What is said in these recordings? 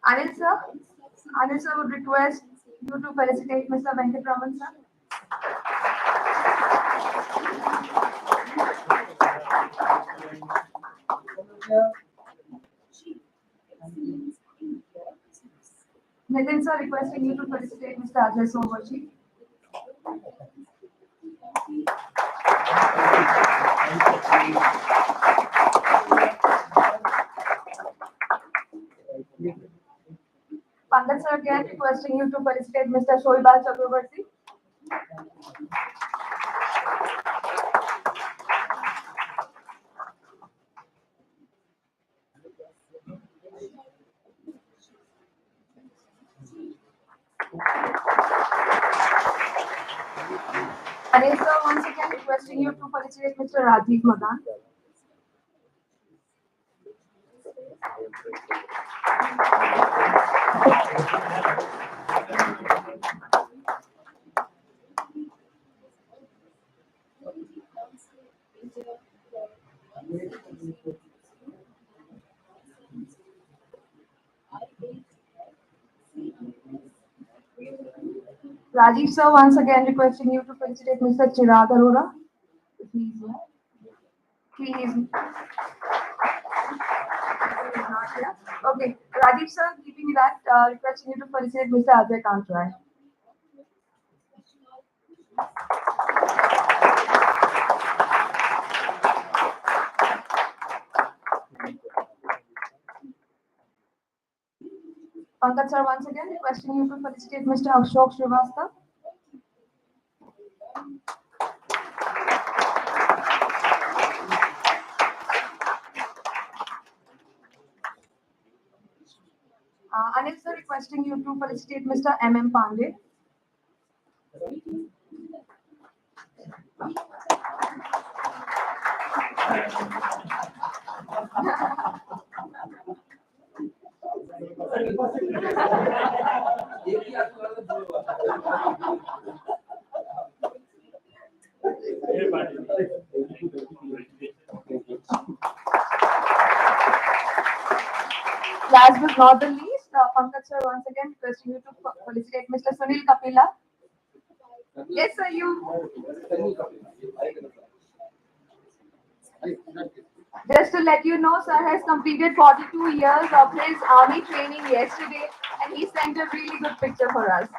Anil sir, Anil sir would request you to felicitate Mr. Venkatraman sir. Nitin sir requesting you to felicitate Mr. Ajay Somaji. Pandit sir again requesting you to felicitate Mr. Shoibal Chakrabarti. Anil sir once again requesting you to felicitate Mr. Rajiv Madan. Rajiv sir once again requesting you to felicitate Mr. Chirag Arora. If he is here. He is not here. Okay, Rajiv sir, keeping that, requesting you to felicitate Mr. Ajay Kantrai. Pankaj sir once again requesting you to felicitate Mr. Ashok Srivastava. Anil sir requesting you to felicitate Mr. M.M. Pandey. Last but not the least, Pankaj sir once again requesting you to felicitate Mr. Sunil Kapila. Yes, sir, you. Just to let you know, sir has completed 42 years of his army training yesterday, and he sent a really good picture for us.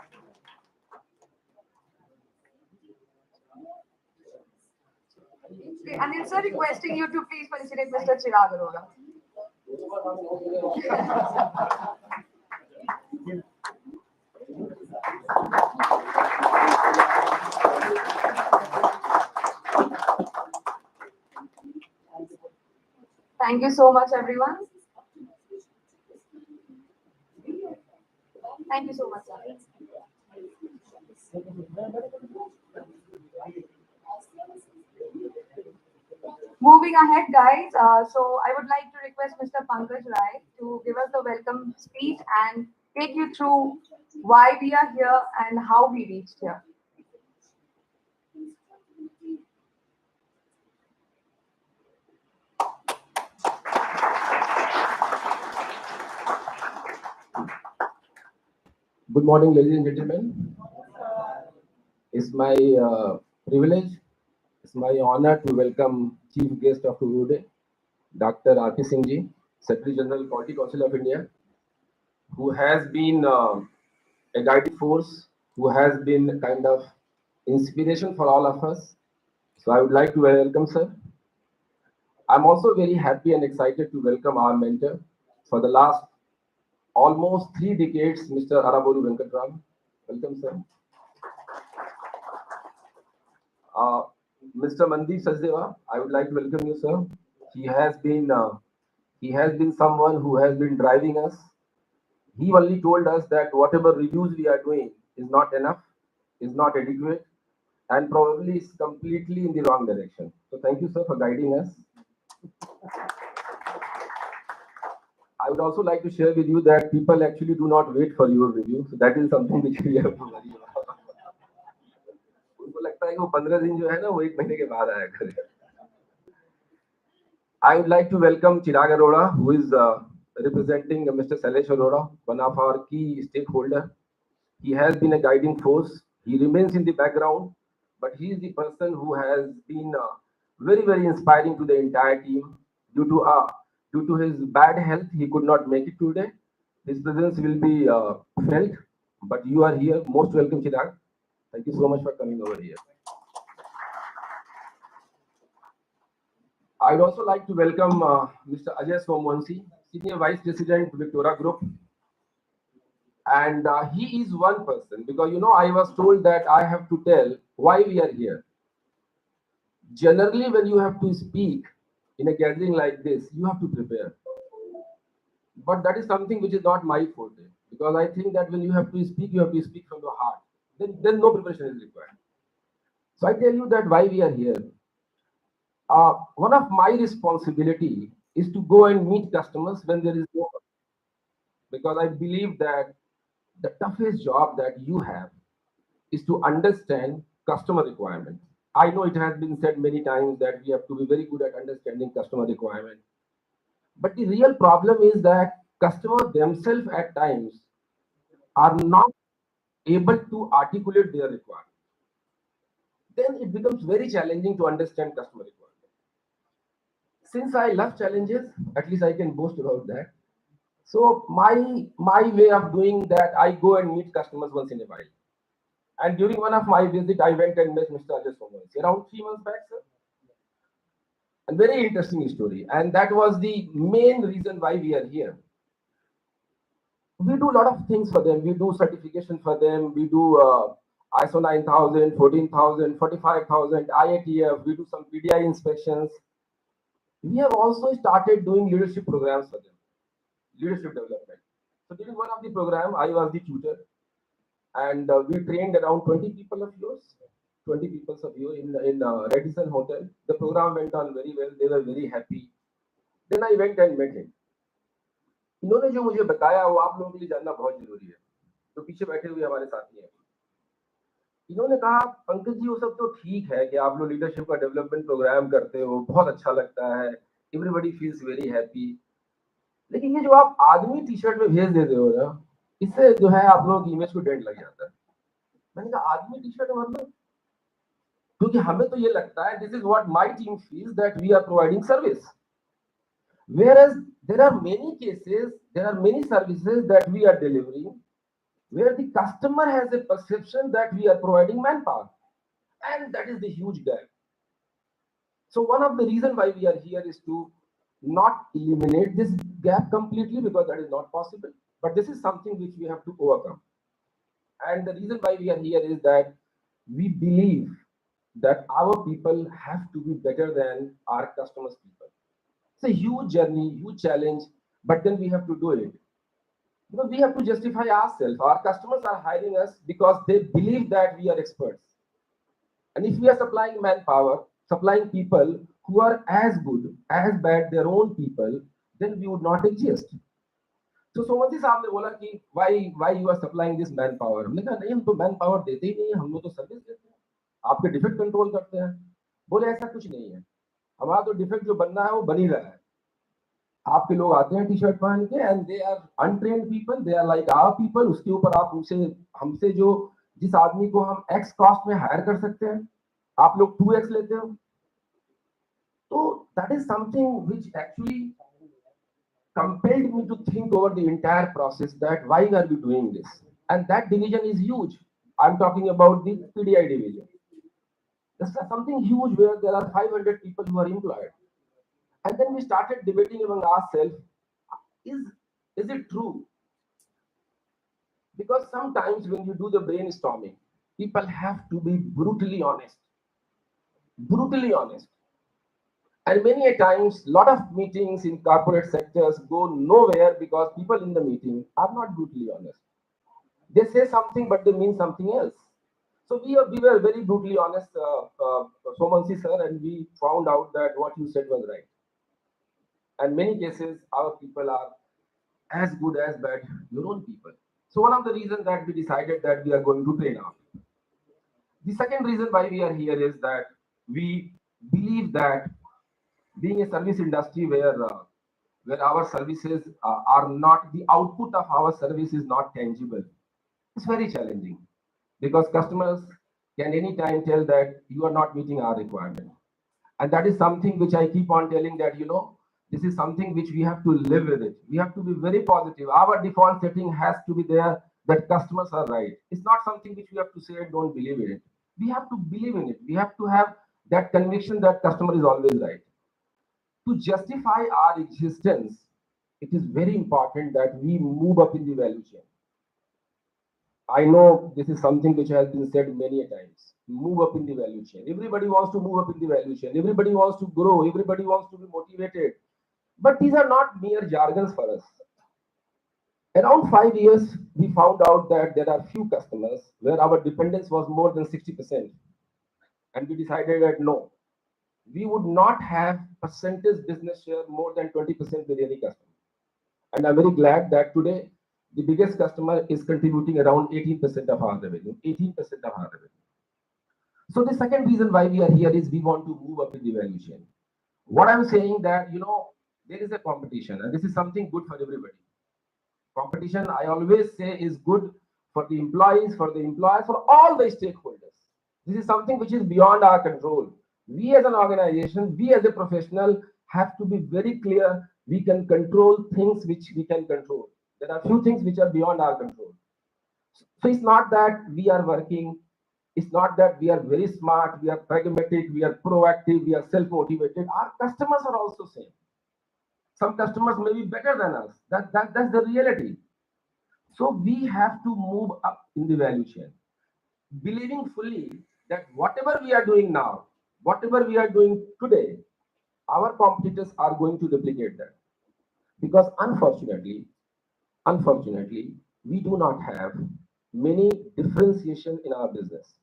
Okay, Anil sir requesting you to please felicitate Mr. Chirag Arora. Thank you so much, everyone. Thank you so much, sir. Moving ahead, guys, so I would like to request Mr. Pankaj Rai to give us the welcome speech and take you through why we are here and how we reached here. Good morning, ladies and gentlemen. It's my privilege, it's my honor to welcome Chief Guest of today, Dr. R.P. Singh ji, Secretary General, Quality Council of India, who has been a guiding force, who has been kind of inspiration for all of us. So I would like to welcome sir. I'm also very happy and excited to welcome our mentor for the last almost 3 decades, Mr. Arabolu Venkatram. Welcome, sir. Mr. Mandeep Sachdeva, I would like to welcome you, sir. He has been someone who has been driving us. He only told us that whatever reviews we are doing is not enough, is not adequate, and probably is completely in the wrong direction. So thank you, sir, for guiding us. I would also like to share with you that people actually do not wait for your review. So that is something which we have to worry about. है कि वो 15 दिन जो है ना वो 1 महीने के बाद आया करे. I would like to welcome Chirag Arora, who is representing Mr. Sailesh Arora, one of our key stakeholder. He has been a guiding force. He remains in the background, but he is the person who has been very, very inspiring to the entire team. Due to his bad health, he could not make it today. His presence will be felt, but you are here. Most welcome, Chirag. Thank you so much for coming over here. I'd also like to welcome Mr. Ajay Somwansi, Senior Vice President, Victoria Group. And he is one person because, you know, I was told that I have to tell why we are here. Generally, when you have to speak in a gathering like this, you have to prepare. But that is something which is not my forte because I think that when you have to speak from your heart. Then no preparation is required. So I tell you that why we are here. One of my responsibility is to go and meet customers when there is no, because I believe that the toughest job that you have is to understand customer requirements. I know it has been said many times that we have to be very good at understanding customer requirement. But the real problem is that customers themselves at times are not able to articulate their requirements. Then it becomes very challenging to understand customer requirements. Since I love challenges, at least I can boast about that. So my way of doing that, I go and meet customers once in a while. And during one of my visit, I went and met Mr. Ajay Somwansi around 3 months back, sir. A very interesting story, and that was the main reason why we are here. We do a lot of things for them. We do certification for them. We do ISO 9000, 14,000, 45,000, IATF. We do some PDI inspections. We have also started doing leadership programs for them, leadership development. So during one of the program, I was the tutor, and we trained around 20 people of yours, 20 people of you in Radisson Hotel. The program went on very well. They were very happy. Then I went and met him. इन्होंने जो मुझे बताया वो आप लोगों के लिए जानना बहुत जरूरी है. तो पीछे बैठे हुए हमारे साथी हैं. इन्होंने कहा पंकज जी वो सब तो ठीक है कि आप लोग लीडरशिप का डेवलपमेंट प्रोग्राम करते हो, बहुत अच्छा लगता है, एवरीबॉडी फील्स वेरी हैप्पी, लेकिन ये जो आप आदमी टी शर्ट में भेज देते हो ना, इससे जो है आप लोगों की इमेज को डेंट लग जाता है. मैंने कहा आदमी टी शर्ट मतलब, क्योंकि हमें तो ये लगता है this is what my team feels that we are providing service, whereas there are many cases, there are many services that we are delivering where the customer has a perception that we are providing manpower, and that is the huge gap. So one of the reason why we are here is to not eliminate this gap completely, because that is not possible, but this is something which we have to overcome. And the reason why we are here is that we believe that our people have to be better than our customers' people. It's a huge journey, huge challenge, but then we have to do it. Because we have to justify ourselves. Our customers are hiring us because they believe that we are experts. And if we are supplying manpower, supplying people who are as good, as bad their own people, then we would not exist. तो सोमवती साहब ने बोला कि why you are supplying this manpower. हमने कहा नहीं, हम तो manpower देते ही नहीं, हम लोग तो सर्विस देते हैं, आपके डिफेक्ट कंट्रोल करते हैं. बोले ऐसा कुछ नहीं है, हमारा तो डिफेक्ट जो बनना है वो बन ही रहा है. आपके लोग आते हैं टी शर्ट पहन के and they are untrained people, they are like our people. उसके ऊपर आप हमसे जो जिस आदमी को हम एक्स कॉस्ट में हायर कर सकते हैं, आप लोग 2x लेते हो. तो that is something which actually compelled me to think over the entire process that why are we doing this, and that division is huge. I'm talking about the PDI division. This is something huge where there are 500 people who are employed. And then we started debating among ourselves, is it true? Because sometimes when you do the brainstorming, people have to be brutally honest. Brutally honest. And many a times, lot of meetings in corporate sectors go nowhere because people in the meeting are not brutally honest. They say something, but they mean something else. So we were very brutally honest, Somansi sir, and we found out that what you said was right. And many cases, our people are as good as bad your own people. So one of the reasons that we decided that we are going to train our people. The second reason why we are here is that we believe that being a service industry where our services are not, the output of our service is not tangible, it's very challenging, because customers can anytime tell that you are not meeting our requirement. And that is something which I keep on telling, that this is something which we have to live with it. We have to be very positive. Our default setting has to be there, that customers are right. It's not something which we have to say and don't believe in it. We have to believe in it. We have to have that conviction that customer is always right. To justify our existence, it is very important that we move up in the value chain. I know this is something which has been said many a times. Move up in the value chain. Everybody wants to move up in the value chain. Everybody wants to grow. Everybody wants to be motivated. But these are not mere jargons for us. Around 5 years, we found out that there are few customers where our dependence was more than 60%. And we decided that no, we would not have percentage business share more than 20% with any customer. And I'm very glad that today the biggest customer is contributing around 18% of our revenue. 18% of our revenue. So the second reason why we are here is we want to move up in the value chain. What I'm saying that there is a competition, and this is something good for everybody. Competition, I always say, is good for the employees, for all the stakeholders. This is something which is beyond our control. We as an organization, we as a professional have to be very clear. We can control things which we can control. There are few things which are beyond our control. So it's not that we are working, it's not that we are very smart, we are pragmatic, we are proactive, we are self-motivated. Our customers are also same. Some customers may be better than us. That's the reality. So we have to move up in the value chain, believing fully that whatever we are doing now, whatever we are doing today, our competitors are going to replicate that. Because unfortunately, we do not have many differentiation in our business.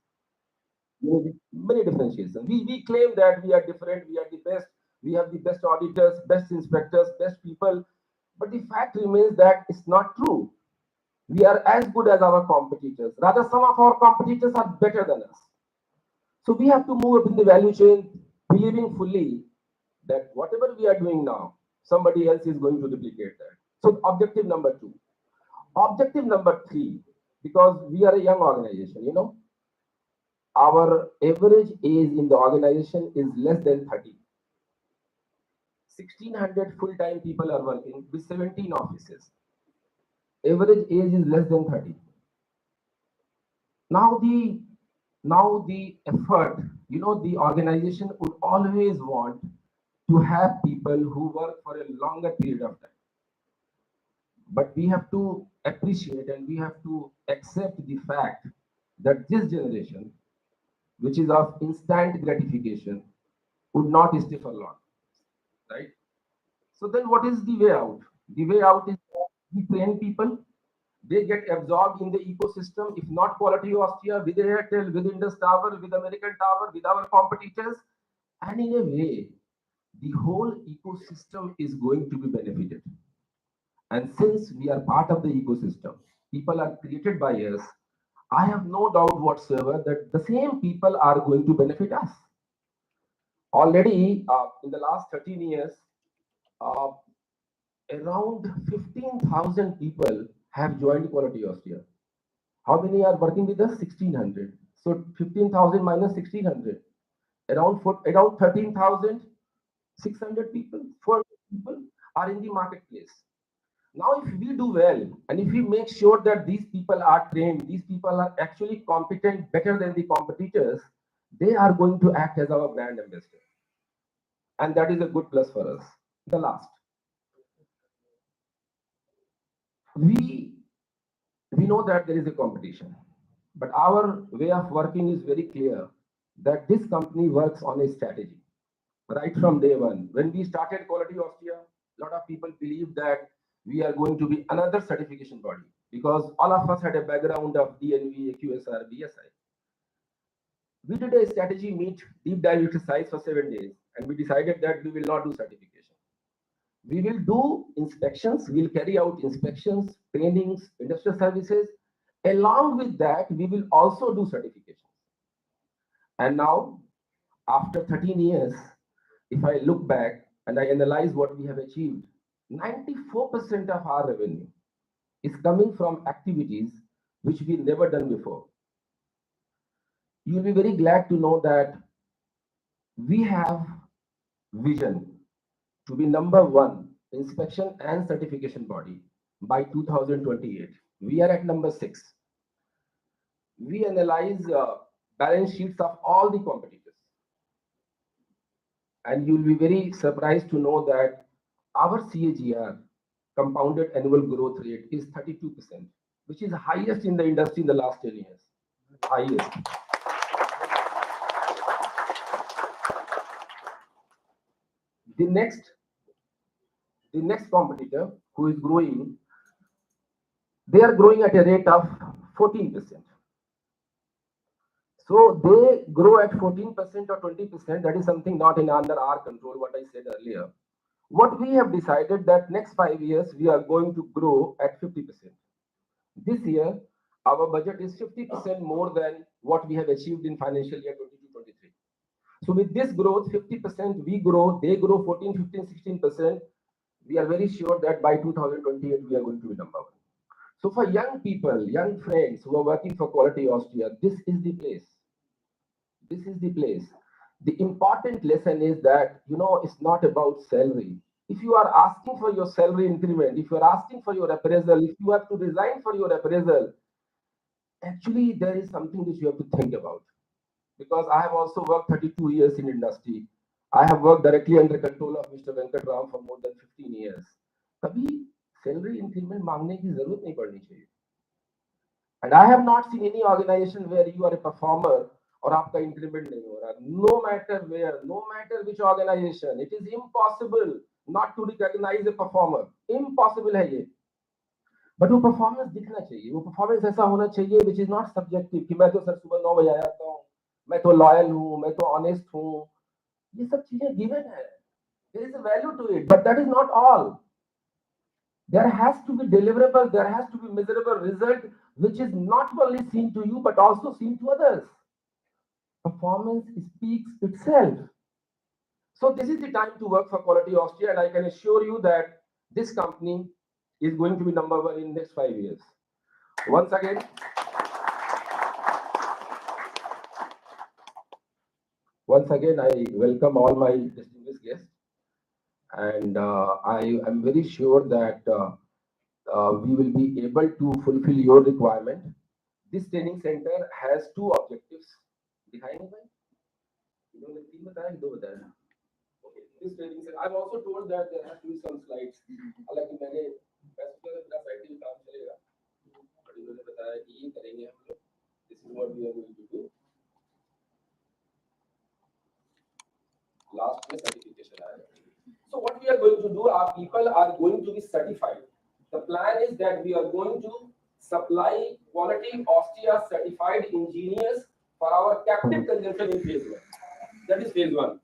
Many differentiation. We claim that we are different, we are the best, we have the best auditors, best inspectors, best people. But the fact remains that it's not true. We are as good as our competitors. Rather, some of our competitors are better than us. So we have to move up in the value chain, believing fully that whatever we are doing now, somebody else is going to replicate that. So objective number 2. Objective number 3, because we are a young organization, our average age in the organization is less than 30. 1,600 full-time people are working with 17 offices. Average age is less than 30. Now the effort, the organization would always want to have people who work for a longer period of time. But we have to appreciate and we have to accept the fact that this generation, which is of instant gratification, would not stay for long, right? So then what is the way out? The way out is we train people, they get absorbed in the ecosystem, if not Quality Austria, with Airtel, with Indus Tower, with American Tower, with our competitors, and in a way, the whole ecosystem is going to be benefited. And since we are part of the ecosystem, people are created by us, I have no doubt whatsoever that the same people are going to benefit us. Already, in the last 13 years, uh, around 15,000 people have joined Quality Austria. How many are working with us? 1,600. So 15,000 minus 1,600. Around 13,600 people, 400 people are in the marketplace. Now, if we do well, and if we make sure that these people are trained, these people are actually competent, better than the competitors, they are going to act as our brand ambassador. And that is a good plus for us. The last. We know that there is a competition, but our way of working is very clear that this company works on a strategy. Right from day one, when we started Quality Austria, a lot of people believed that we are going to be another certification body because all of us had a background of DNV, QSR, BSI. We did a strategy meet, deep dive exercise for 7 days, and we decided that we will not do certification. We will do inspections, we will carry out inspections, trainings, industrial services. Along with that, we will also do certifications. And now, after 13 years, if I look back and I analyze what we have achieved, 94% of our revenue is coming from activities which we never done before. You'll be very glad to know that we have vision to be number one inspection and certification body by 2028. We are at number 6. We analyze balance sheets of all the competitors, and you'll be very surprised to know that our CAGR, compounded annual growth rate, is 32%, which is highest in the industry in the last 10 years. Highest. The next, the next competitor who is growing, they are growing at a rate of 14%. So they grow at 14% or 20%. That is something not in under our control, what I said earlier. What we have decided that next 5 years we are going to grow at 50%. This year, our budget is 50% more than what we have achieved in financial year 22-23. So with this growth, 50% we grow, they grow 14, 15, 16%. We are very sure that by 2028 we are going to be number one. So for young people, young friends who are working for Quality Austria, this is the place. This is the place. The important lesson is that, it's not about salary. If you are asking for your salary increment, if you are asking for your appraisal, if you have to resign for your appraisal, actually there is something which you have to think about. Because I have also worked 32 years in industry. I have worked directly under control of Mr. Venkat Ram for more than 15 years. कभी salary increment मांगने की जरूरत नहीं पड़नी चाहिए. And I have not seen any organization where you are a performer और आपका increment नहीं हो रहा. No matter where, no matter which organization, it is impossible not to recognize a performer. Impossible है ये. बट वो परफॉर्मेंस दिखना चाहिए. वो परफॉर्मेंस ऐसा होना चाहिए विच इज नॉट सब्जेक्टिव कि मैं तो सर सुबह 9 बजे आ जाता हूँ, मैं तो लॉयल हूँ, मैं तो ऑनेस्ट हूँ. ये सब चीजें गिवन है. There is a value to it, but that is not all. There has to be deliverable, there has to be measurable result, which is not only seen to you, but also seen to others. Performance speaks itself. So this is the time to work for Quality Austria, and I can assure you that this company is going to be number one in next 5 years. Once again, I welcome all my distinguished guests, and I am very sure that we will be able to fulfill your requirement. This training center has 2 objectives. Behind me, okay. This training center, I'm also told that there has to be some slides. हालांकि मैंने मेरा site में काम चलेगा, but इन्होंने बताया कि ये करेंगे हम लोग. This is what we are going to do. Last में certification आएगा. So what we are going to do, our people are going to be certified. The plan is that we are going to supply Quality Austria certified engineers for our captive consumption in phase 1. That is phase 1.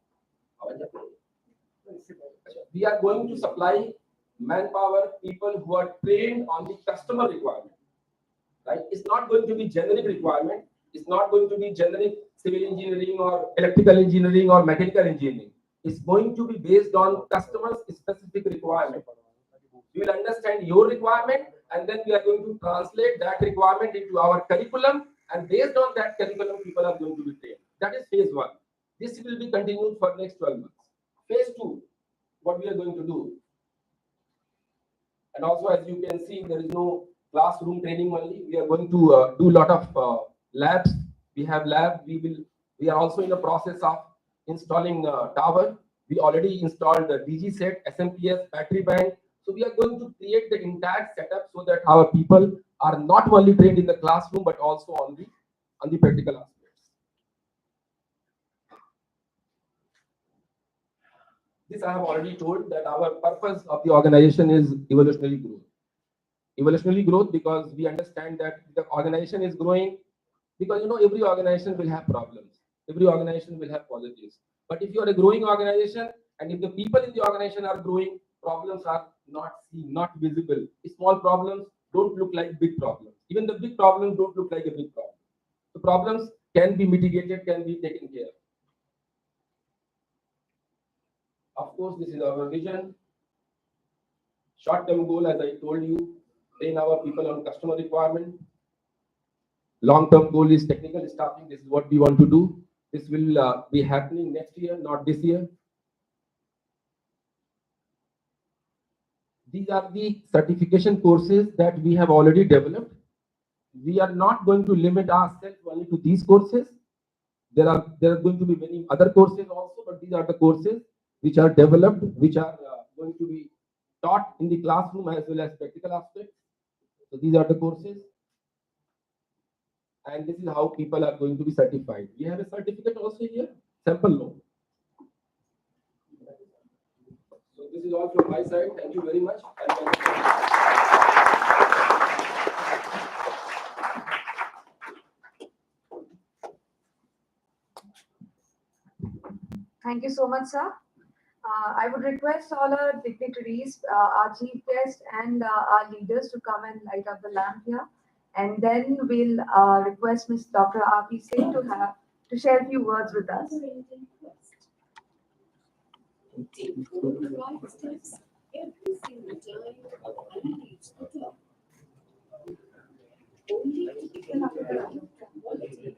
We are going to supply manpower, people who are trained on the customer requirement. Right? It's not going to be generic requirement. It's not going to be generic civil engineering or electrical engineering or mechanical engineering. It's going to be based on customers' specific requirement. We will understand your requirement, and then we are going to translate that requirement into our curriculum, and based on that curriculum, people are going to be trained. That is phase 1. This will be continued for next 12 months. Phase 2, what we are going to do. And also, as you can see, there is no classroom training only. We are going to do a lot of labs. We have lab. We are also in the process of installing tower. We already installed the DG set, SMPS, battery bank. So we are going to create the entire setup so that our people are not only trained in the classroom but also on the practical aspects. This I have already told that our purpose of the organization is evolutionary growth. Evolutionary growth because we understand that the organization is growing because every organization will have problems. Every organization will have positives. But if you are a growing organization and if the people in the organization are growing, problems are not seen, not visible. Small problems don't look like big problems. Even the big problems don't look like a big problem. The problems can be mitigated, can be taken care. Of course, this is our vision. Short-term goal, as I told you, train our people on customer requirement. Long-term goal is technical staffing. This is what we want to do. This will be happening next year, not this year. These are the certification courses that we have already developed. We are not going to limit ourselves only to these courses. There are going to be many other courses also, but these are the courses which are developed, which are going to be taught in the classroom as well as practical aspects. So these are the courses, and this is how people are going to be certified. We have a certificate also here, sample loan. So this is all from my side. Thank you very much. Thank you so much, sir. I would request all our dignitaries, our chief guest, and our leaders to come and light up the lamp here. And then we'll request Ms. Dr. R.P. Singh to share a few words with us. Take the right steps every single time and reach the top. Only to develop the right quality.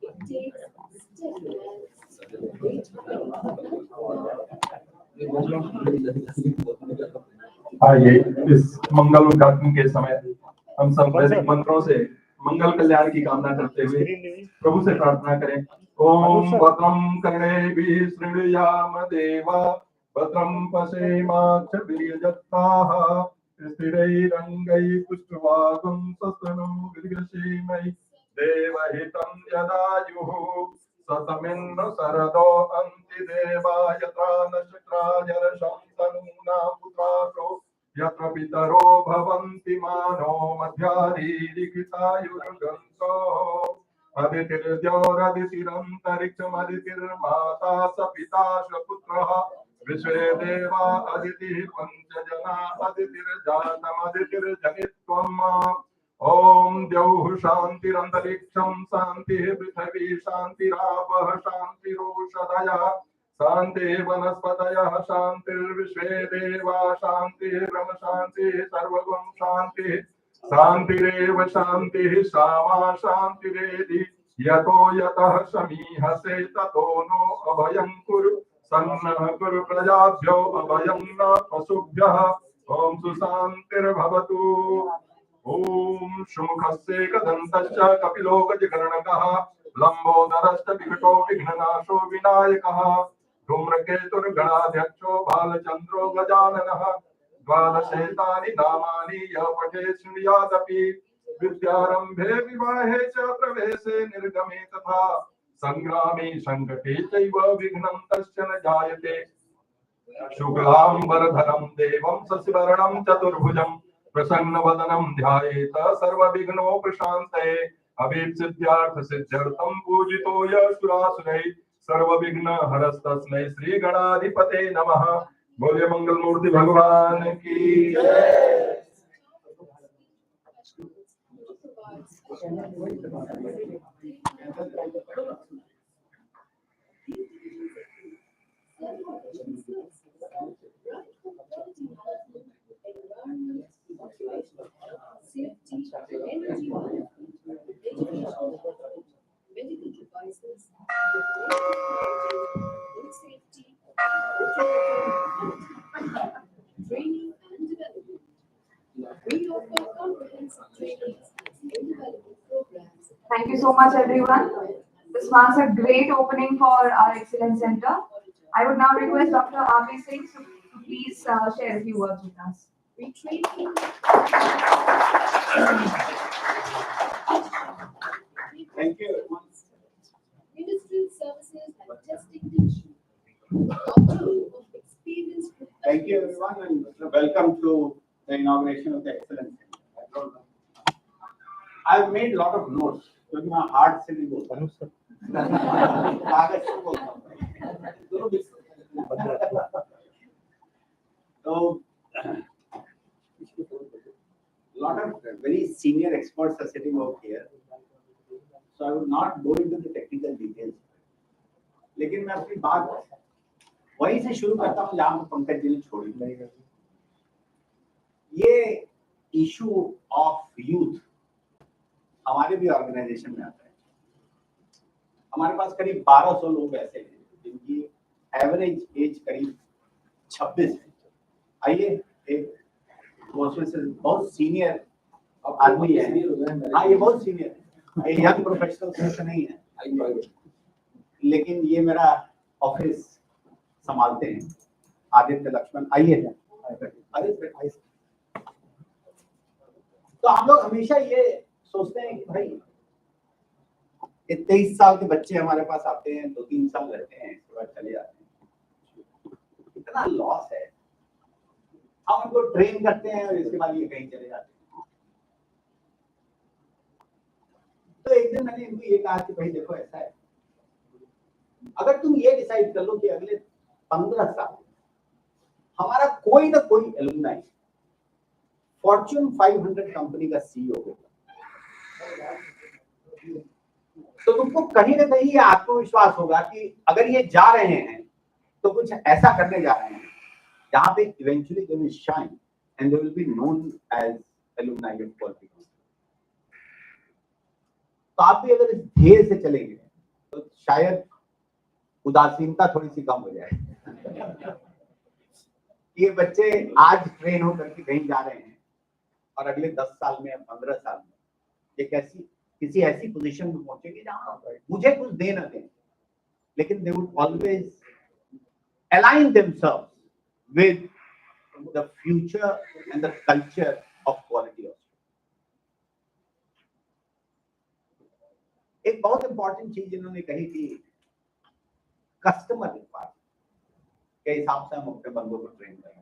It takes steadfast, आइए इस मंगल उद्घाटन के समय हम सब वैदिक मंत्रों से मंगल कल्याण की कामना करते हुए प्रभु से प्रार्थना करें। ओम भद्रं कर्णेभिः शृणुयाम देवा भद्रं पश्येमाक्षभिर्यजत्राः स्थिरैरङ्गैः पुष्टवागुं सस्तनु विद्विषेमहि देवहितं यदायुः सतमिन्नु शरदो अन्ति देवा यत्र नक्षत्राजरशं तनूनां पुत्रासो यत्र पितरो भवन्ति मानो मध्यारीलिखितायुर्गन्तो अदितिर्द्योरदितिरन्तरिक्षमदितिर्माता स पिता स पुत्रः विश्वे देवा अदितिः पञ्चजना अदितिर्जातमदितिर्जनित्वम् ओम द्यौः शान्तिरन्तरिक्षं शान्तिः पृथिवी शान्तिरापः शान्तिरोषधयः शान्तिः वनस्पतयः शान्तिर्विश्वे देवा शान्तिः ब्रह्म शान्तिः सर्वगुण शान्तिः शान्तिरेव शान्तिः सामा शान्तिरेधि यतो यतः समीहसे ततो नो अभयं कुरु सन्नः कुरु प्रजाभ्यो अभयं न पशुभ्यः ओम सुशान्तिर्भवतु। ओम शुमुखस्य कदन्तश्च कपिलो गजगणकः लम्बोदरश्च विकटो विघ्ननाशो विनायकः धूम्रकेतुर्गणाध्यक्षो बालचन्द्रो गजाननः द्वादशेतानि नामानि यः पठेत् शृणुयादपि विद्यारम्भे विवाहे च प्रवेशे निर्गमे तथा संग्रामे संकटे चैव विघ्नं तस्य न जायते शुक्लाम्बरधरं देवं शशिवर्णं चतुर्भुजं प्रसन्नवदनं ध्यायेत सर्वविघ्नोपशान्तये अभीप्सिद्ध्यार्थसिद्ध्यर्थं पूजितो यः सुरासुरैः सर्वविघ्नहरस्तस्मै श्रीगणाधिपते नमः। बोलिए मंगल मूर्ति भगवान की जय। safety, energy management, education, medical devices, food safety, training and development. We offer comprehensive trainings and skill development programs. Thank you so much, everyone. This marks a great opening for our Excellence Center. I would now request Dr. R.P. Singh to please share a few words with us. We train Thank you, everyone. industrial services and testing division. Our team of experienced Thank you, everyone, and welcome to the inauguration of the Excellence Center. I've made a lot of notes, क्योंकि मैं hard से नहीं बोलता हूँ। कागज से बोलता हूँ। दोनों mix होते हैं। तो lot of very senior experts are sitting over here, so I would not go into the technical details. लेकिन मैं अपनी बात वहीं से शुरू करता हूँ जहाँ पे पंकज जी ने छोड़ी। ये इशू ऑफ यूथ हमारे भी ऑर्गेनाइजेशन में आता है। हमारे पास करीब 1200 लोग ऐसे हैं जिनकी एवरेज एज करीब 26 है। आइए, एक उसमें से बहुत सीनियर आदमी है। हाँ, ये बहुत सीनियर है, यंग प्रोफेशनल से नहीं है, लेकिन ये मेरा ऑफिस संभालते हैं, आदित्य लक्ष्मण। आइए, तो हम लोग हमेशा ये सोचते हैं कि भाई ये 23 साल के बच्चे हमारे पास आते हैं, 2-3 साल रहते हैं, इसके बाद चले जाते हैं, इतना लॉस है। हम उनको ट्रेन करते हैं और इसके बाद ये कहीं चले जाते हैं। तो एक दिन मैंने इनको ये कहा कि भाई देखो, ऐसा है, अगर तुम ये डिसाइड कर लो कि अगले 15 साल हमारा कोई ना कोई एलुमनाई फॉर्च्यून 500 कंपनी का सीईओ होगा, तो तुमको कहीं ना कहीं ये आत्मविश्वास होगा कि अगर ये जा रहे हैं तो कुछ ऐसा करने जा रहे हैं जहां पे eventually they will shine and they will be known as alumni of quality. तो आप भी अगर इस ध्येय से चलेंगे तो शायद उदासीनता थोड़ी सी कम हो जाए। ये बच्चे आज ट्रेन होकर के कहीं जा रहे हैं और अगले 10 साल में या 15 साल में ये किसी ऐसी पोजीशन में पहुंचेंगे जहां मुझे कुछ दे न दें, लेकिन they would always align themselves with the future and the culture of quality. एक बहुत इंपॉर्टेंट चीज इन्होंने कही थी, कस्टमर रिक्वायरमेंट के हिसाब से हम अपने बंदों को ट्रेन करेंगे।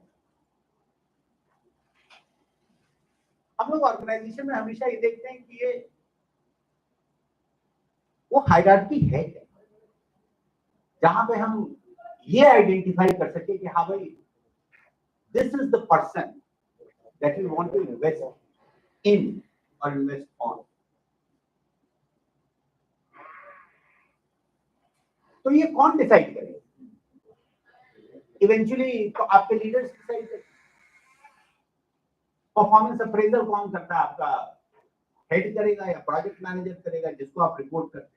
हम लोग ऑर्गेनाइजेशन में हमेशा ये देखते हैं कि ये वो हायरार्की है क्या, जहां पे हम ये आइडेंटिफाई कर सके कि हाँ भाई, this is the person that we want to invest in और इन्वेस्ट ऑन। तो ये कौन डिसाइड करेगा? इवेंचुअली तो आपके लीडर्स डिसाइड करेंगे। परफॉर्मेंस अप्रेजल कौन करता है? आपका हेड करेगा या प्रोजेक्ट मैनेजर करेगा, जिसको आप रिपोर्ट करते हैं।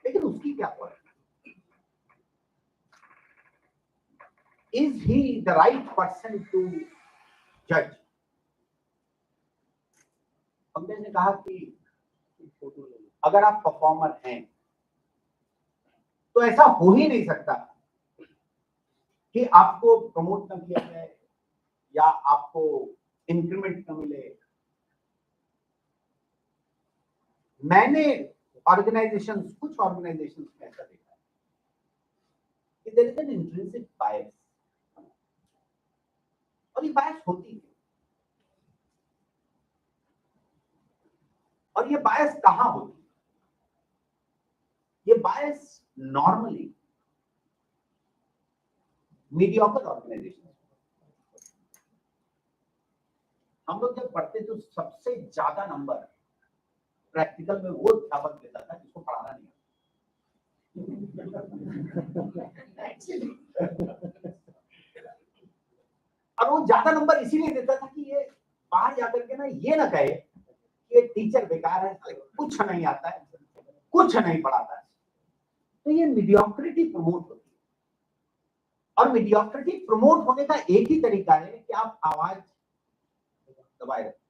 लेकिन उसकी क्या quality? Is he the right person to जज? हमने ने कहा कि अगर आप परफॉर्मर हैं तो ऐसा हो ही नहीं सकता कि आपको प्रमोट न किया जाए या आपको इंक्रीमेंट न मिले। मैंने कुछ ऑर्गेनाइजेशंस में ऐसा देखा है कि देयर इज एन इंट्रिंसिक बायस, और ये बायस होती है। और ये बायस कहां होती है? ये बायस नॉर्मली मीडियोकर ऑर्गेनाइजेशन। हम लोग जब पढ़ते तो सबसे ज्यादा नंबर प्रैक्टिकल में वो अध्यापक देता था जिसको पढ़ाना नहीं और वो ज्यादा नंबर इसीलिए देता था कि ये बाहर जाकर के ना ये ना कहे कि ये टीचर बेकार है, कुछ नहीं आता है, कुछ नहीं पढ़ाता है। तो ये मीडियोक्रिटी प्रमोट होती है, और मीडियोक्रिटी प्रमोट होने का एक ही तरीका है कि आप आवाज दबाए रखें।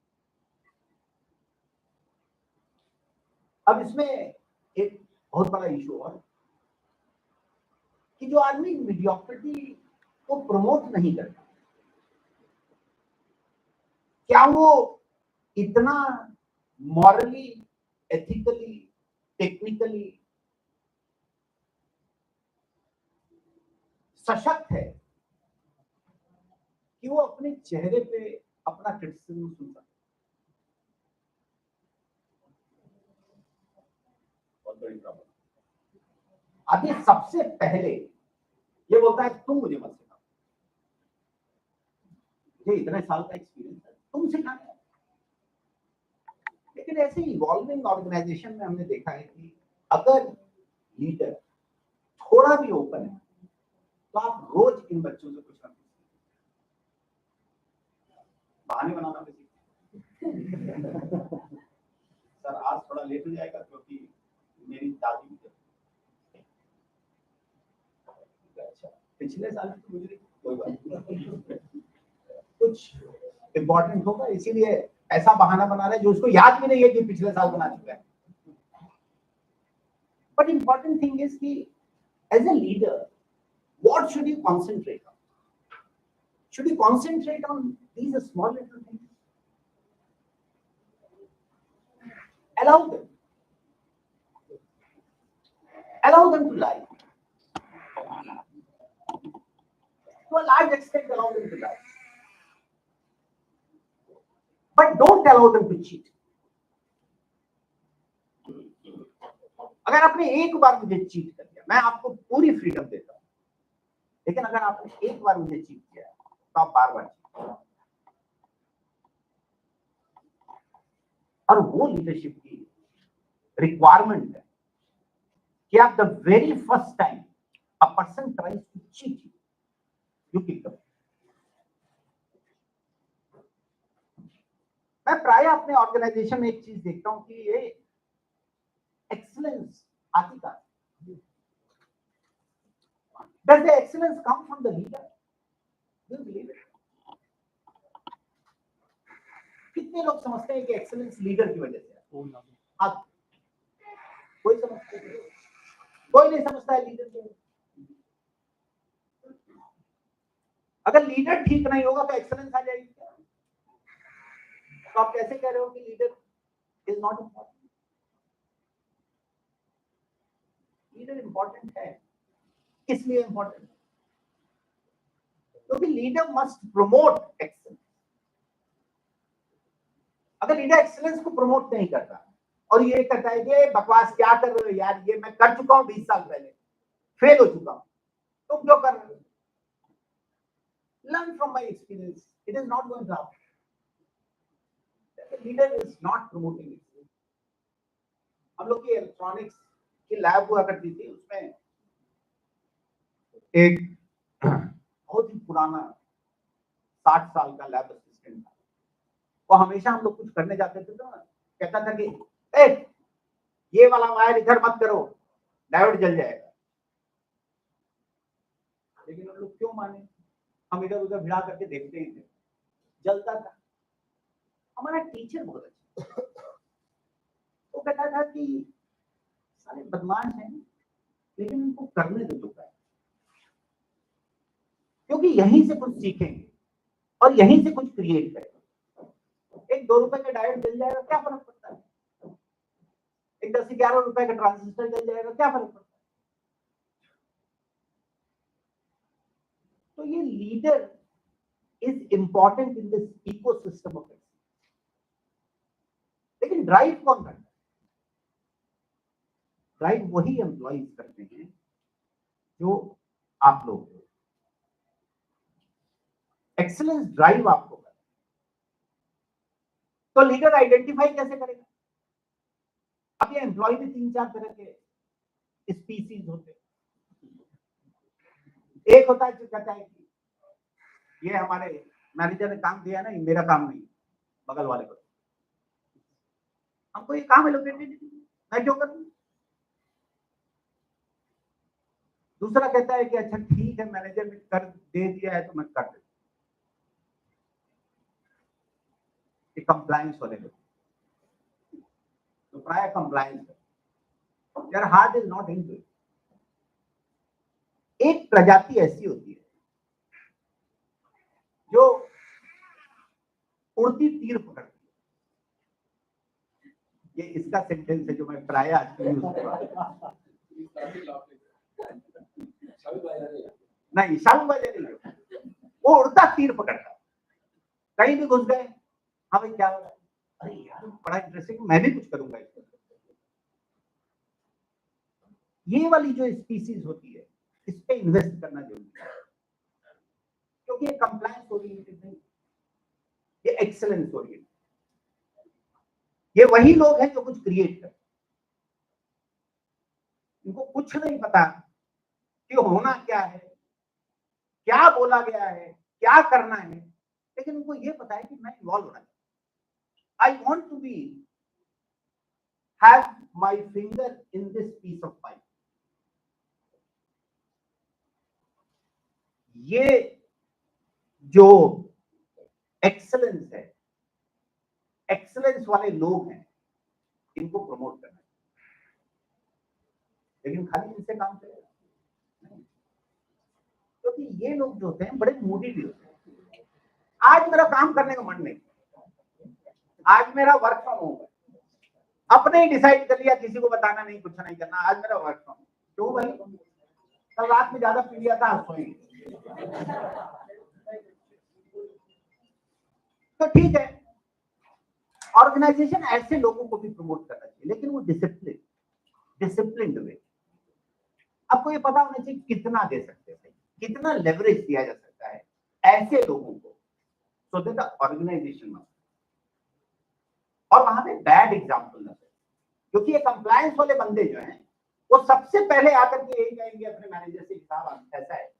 अब इसमें एक बहुत बड़ा इशू और कि जो आदमी मीडियोक्रिटी को प्रमोट नहीं करता, क्या वो इतना मॉरली, एथिकली, टेक्निकली सशक्त है कि वो अपने चेहरे पे अपना क्रिटिसिज्म सुन सकता? बहुत बड़ी प्रॉब्लम। आगे सबसे पहले ये बोलता है तुम मुझे मत सिखाओ। मुझे इतने साल का एक्सपीरियंस है, तुम सिखाना है। लेकिन ऐसे इवॉल्विंग ऑर्गेनाइजेशन में हमने देखा है कि अगर लीडर थोड़ा भी ओपन है तो आप रोज इन बच्चों से कुछ ना कुछ बहाने बनाना भी सीखते। सर आज थोड़ा लेट हो जाएगा क्योंकि मेरी दादी अच्छा पिछले साल की गुजरी, कोई बात नहीं, कुछ इम्पोर्टेंट होगा इसीलिए ऐसा बहाना बना रहे हैं जो उसको याद भी नहीं है कि पिछले साल बना चुका है। बट इम्पोर्टेंट थिंग इज कि as a leader what should you concentrate on? Should you concentrate on these small little things? Allow them. Allow them to lie. To a large extent, allow them to lie. But don't allow them to cheat. अगर आपने एक बार मुझे cheat कर दिया, मैं आपको पूरी freedom देता हूं, लेकिन अगर आपने एक बार मुझे चीट किया तो आप बार बार चीट। और वो लीडरशिप की रिक्वायरमेंट है कि आप the very first time a person tries to cheat you kick them. मैं प्राय अपने ऑर्गेनाइजेशन में एक चीज देखता हूं कि ये एक्सीलेंस आती कहां? Does the excellence come from the leader? Do you believe it? कितने लोग समझते हैं कि एक्सीलेंस लीडर की वजह से है? आप कोई समझते नहीं, कोई नहीं समझता है लीडर की। अगर लीडर ठीक नहीं होगा तो एक्सीलेंस आ जाएगी क्या? तो आप कैसे कह रहे हो कि leader is not important? Leader important है। इसलिए इंपॉर्टेंट क्योंकि लीडर मस्ट प्रमोट एक्सेलेंस। अगर लीडर एक्सेलेंस को प्रमोट नहीं करता और ये कहता है कि बकवास क्या कर रहे हो यार, ये मैं कर चुका हूं 20 साल पहले, फेल हो चुका हूं, तुम जो कर रहे हो, learn from my experience, it is not going to happen. Leader is not promoting excellence. हम लोग की इलेक्ट्रॉनिक्स की लैब हुआ करती थी, उसमें एक बहुत ही पुराना 60 साल का लैब असिस्टेंट था। वो हमेशा हम लोग कुछ करने जाते थे तो कहता था कि ये वाला वायर इधर मत करो, डायोड जल जाएगा। लेकिन हम लोग क्यों माने? हम इधर उधर भिड़ा करके देखते ही थे, जलता था। हमारा टीचर बहुत अच्छा, वो कहता था कि सारे बदमाश हैं लेकिन उनको करने दो जो है, क्योंकि यहीं से कुछ सीखेंगे और यहीं से कुछ क्रिएट करेंगे। एक 2 रुपए का डायोड जल जाएगा, क्या फर्क पड़ता है? एक 10-11 रुपए का ट्रांजिस्टर जल जाएगा, क्या फर्क पड़ता है? तो ये leader is important in this ecosystem of excellence. लेकिन ड्राइव कौन करता है? ड्राइव वही एम्प्लॉइज करते हैं जो आप लोग हो। एक्सेलेंस ड्राइव आपको करता है। तो लीडर आइडेंटिफाई कैसे करेगा? अब ये एम्प्लॉय भी 3-4 तरह के स्पीसीज होते हैं। एक होता है जो कहता है कि ये हमारे मैनेजर ने काम दिया ना, ये मेरा काम नहीं, बगल वाले को, हमको ये काम एलोकेटेड नहीं, मैं क्यों करूं? दूसरा कहता है कि अच्छा ठीक है, मैनेजर ने कर दे दिया है तो मैं कर देता हूं, कंप्लायंस होने दो। तो प्राय कंप्लायंस यार heart is not into it. एक प्रजाति ऐसी होती है जो उड़ती तीर पकड़ती है। ये इसका सेंटेंस है जो मैं प्राय आज यूज कर रहा हूं। नहीं, शालूबाजी नहीं, वो उड़ता तीर पकड़ता। कहीं भी घुस गए, हाँ भाई क्या हो रहा है, अरे यार बड़ा इंटरेस्टिंग, मैं भी कुछ करूंगा इसको। ये वाली जो स्पीसीज होती है, इस पे इन्वेस्ट करना जरूरी है, क्योंकि ये कंप्लायंस ओरिएंटेड नहीं। ये एक्सेलेंस ओरिएंटेड, ये वही लोग हैं जो कुछ क्रिएट करते, इनको कुछ नहीं पता कि होना क्या है, क्या बोला गया है, क्या करना है, लेकिन उनको ये पता है कि मैं इन्वॉल्व होना चाहिए, I want to be have my finger in this piece of pie. ये जो एक्सेलेंस है, एक्सेलेंस वाले लोग हैं, इनको प्रमोट करना है, लेकिन खाली इनसे काम चलेगा नहीं, क्योंकि ये लोग जो होते हैं बड़े मूडी भी होते हैं। आज मेरा काम करने का मन नहीं, आज मेरा वर्क फ्रॉम होम है, अपने ही डिसाइड कर लिया, किसी को बताना नहीं, कुछ नहीं करना, आज मेरा वर्क फ्रॉम होम। क्यों भाई, कल रात में ज्यादा पी लिया था, आज सोएंगे, तो ठीक है। ऑर्गेनाइजेशन ऐसे लोगों को भी प्रमोट करना चाहिए, लेकिन वो डिसिप्लिन्ड वे। आपको ये पता होना चाहिए कितना दे सकते हैं, कितना लेवरेज दिया जा सकता है ऐसे लोगों को, so that the organisation must, और वहां पे बैड एग्जांपल न, क्योंकि ये कंप्लायंस वाले बंदे जो हैं वो सबसे पहले आकर के यही कहेंगे अपने मैनेजर से, साहब ऐसा है,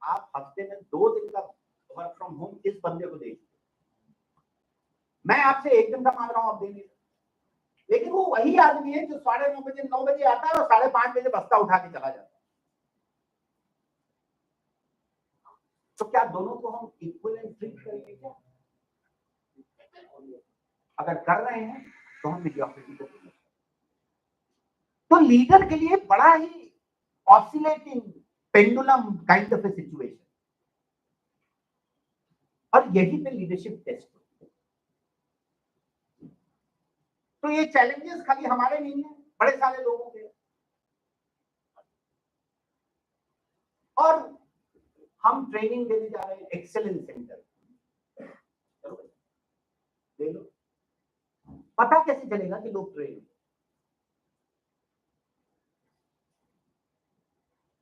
आप हफ्ते में 2 दिन का वर्क फ्रॉम होम इस बंदे को देखिए, मैं आपसे 1 दिन का मांग रहा हूं, आप दे नहीं। लेकिन वो वही आदमी है जो 9:30 बजे 9 बजे आता है और 5:30 बजे बस्ता उठा के चला जाता है। तो क्या दोनों को हम इक्विवेलेंट ट्रीट करेंगे क्या? अगर कर रहे हैं तो हम मीडियोक्रिटी को, तो लीडर के लिए बड़ा ही oscillating pendulum kind of a situation, और यही पे लीडरशिप टेस्ट। तो ये चैलेंजेस खाली हमारे नहीं है, बड़े सारे लोगों के, और हम ट्रेनिंग देने जा रहे हैं एक्सेलेंस सेंटर, ले लो, पता कैसे चलेगा कि लोग ट्रेन,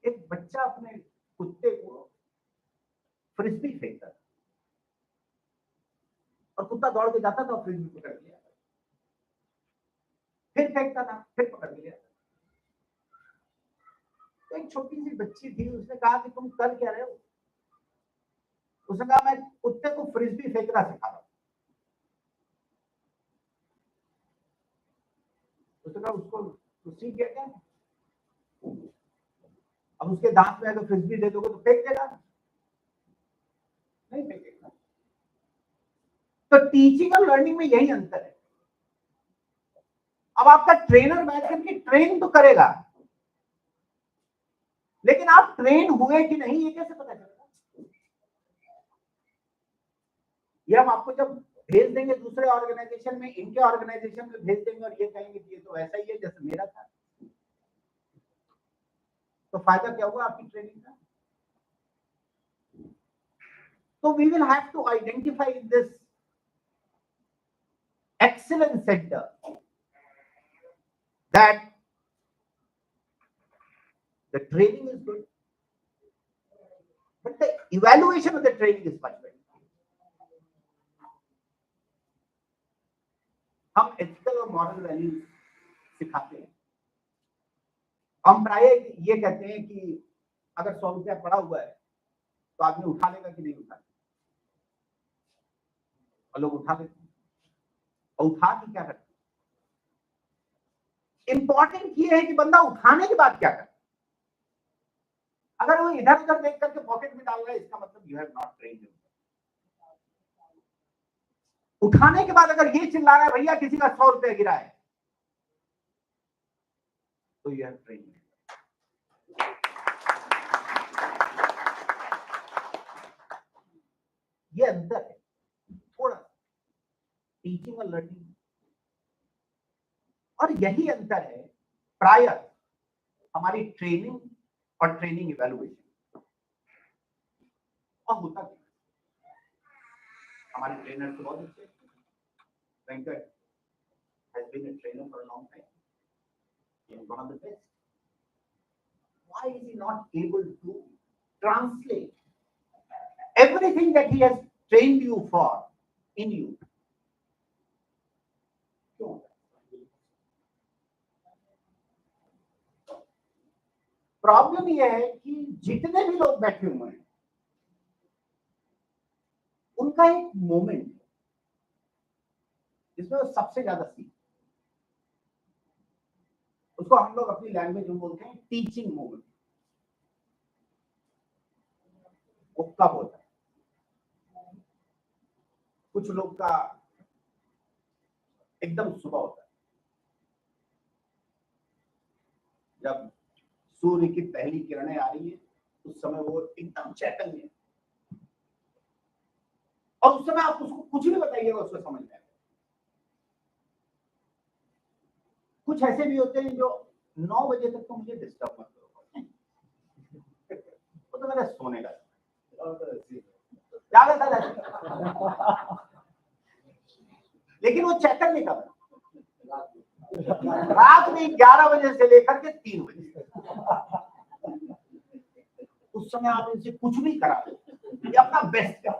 एक बच्चा अपने कुत्ते को फ्रिस्बी फेंकता था और कुत्ता दौड़ के जाता था और फ्रिस्बी पकड़ लिया, फिर फेंकता था, फिर पकड़ लिया। तो एक छोटी सी बच्ची थी, उसने कहा कि तुम कर क्या रहे हो? उसने कहा मैं कुत्ते को फ्रिस्बी फेंकना सिखा रहा हूं। उसने कहा उसको सीख गया क्या? अब उसके दांत में अगर फ्रिस्बी दे दोगे तो फेंक देगा, नहीं फेंकेगा। तो टीचिंग और लर्निंग में यही अंतर है। अब आपका ट्रेनर बैठ करके ट्रेन तो करेगा, लेकिन आप ट्रेन हुए कि नहीं ये कैसे पता चलेगा? ये हम आपको जब भेज देंगे दूसरे ऑर्गेनाइजेशन में, इनके ऑर्गेनाइजेशन में भेज देंगे और ये कहेंगे कि ये तो ऐसा ही है जैसे मेरा था, तो फायदा क्या होगा आपकी ट्रेनिंग का? तो we will have to identify this excellence center, that the training is good, but the evaluation of the training is much better. हम एथिकल और मॉरल वैल्यूज सिखाते हैं। हम प्राय ये कहते हैं कि अगर 100 रुपया पड़ा हुआ है तो आदमी उठा लेगा कि नहीं उठा लेगा, और लोग उठा लेते हैं, और उठा के क्या करते हैं? इंपॉर्टेंट ये है कि बंदा उठाने के बाद क्या करे। अगर वो इधर उधर देख करके पॉकेट में डाल रहा है, इसका मतलब you have not trained him. उठाने के बाद अगर ये चिल्ला रहा है भैया किसी का 100 रुपया गिरा है, तो यू हैव ट्रेन्ड हिम। ये अंतर है थोड़ा टीचिंग और लर्निंग, और यही अंतर है प्रायर हमारी ट्रेनिंग और ट्रेनिंग इवैल्यूएशन। और होता क्या, हमारे ट्रेनर तो बहुत अच्छे, Venkat has been a trainer for a long time, he is one of the best. Why is he not able to translate everything that he has trained you for in you. क्यों? Problem यह है कि जितने भी लोग बैठे हुए हैं उनका एक मोमेंट है जिसमें वो सबसे ज्यादा सीख, उसको हम लोग अपनी लैंग्वेज में बोलते हैं टीचिंग मोमेंट। वो कब होता है? कुछ लोग का एकदम सुबह होता है, जब सूर्य की पहली किरणें आ रही है, उस समय वो एकदम चैतन्य है और उस समय आप उसको कुछ भी बताइएगा उसको समझ में आएगा। कुछ ऐसे भी होते हैं जो 9 बजे तक तो मुझे डिस्टर्ब मत करो, वो तो मेरा सोने का क्या कहता है, लेकिन वो चैतन्य कब है? रात में 11 बजे से लेकर के 3 बजे। उस समय आप इनसे कुछ भी करा दो, ये अपना बेस्ट करो,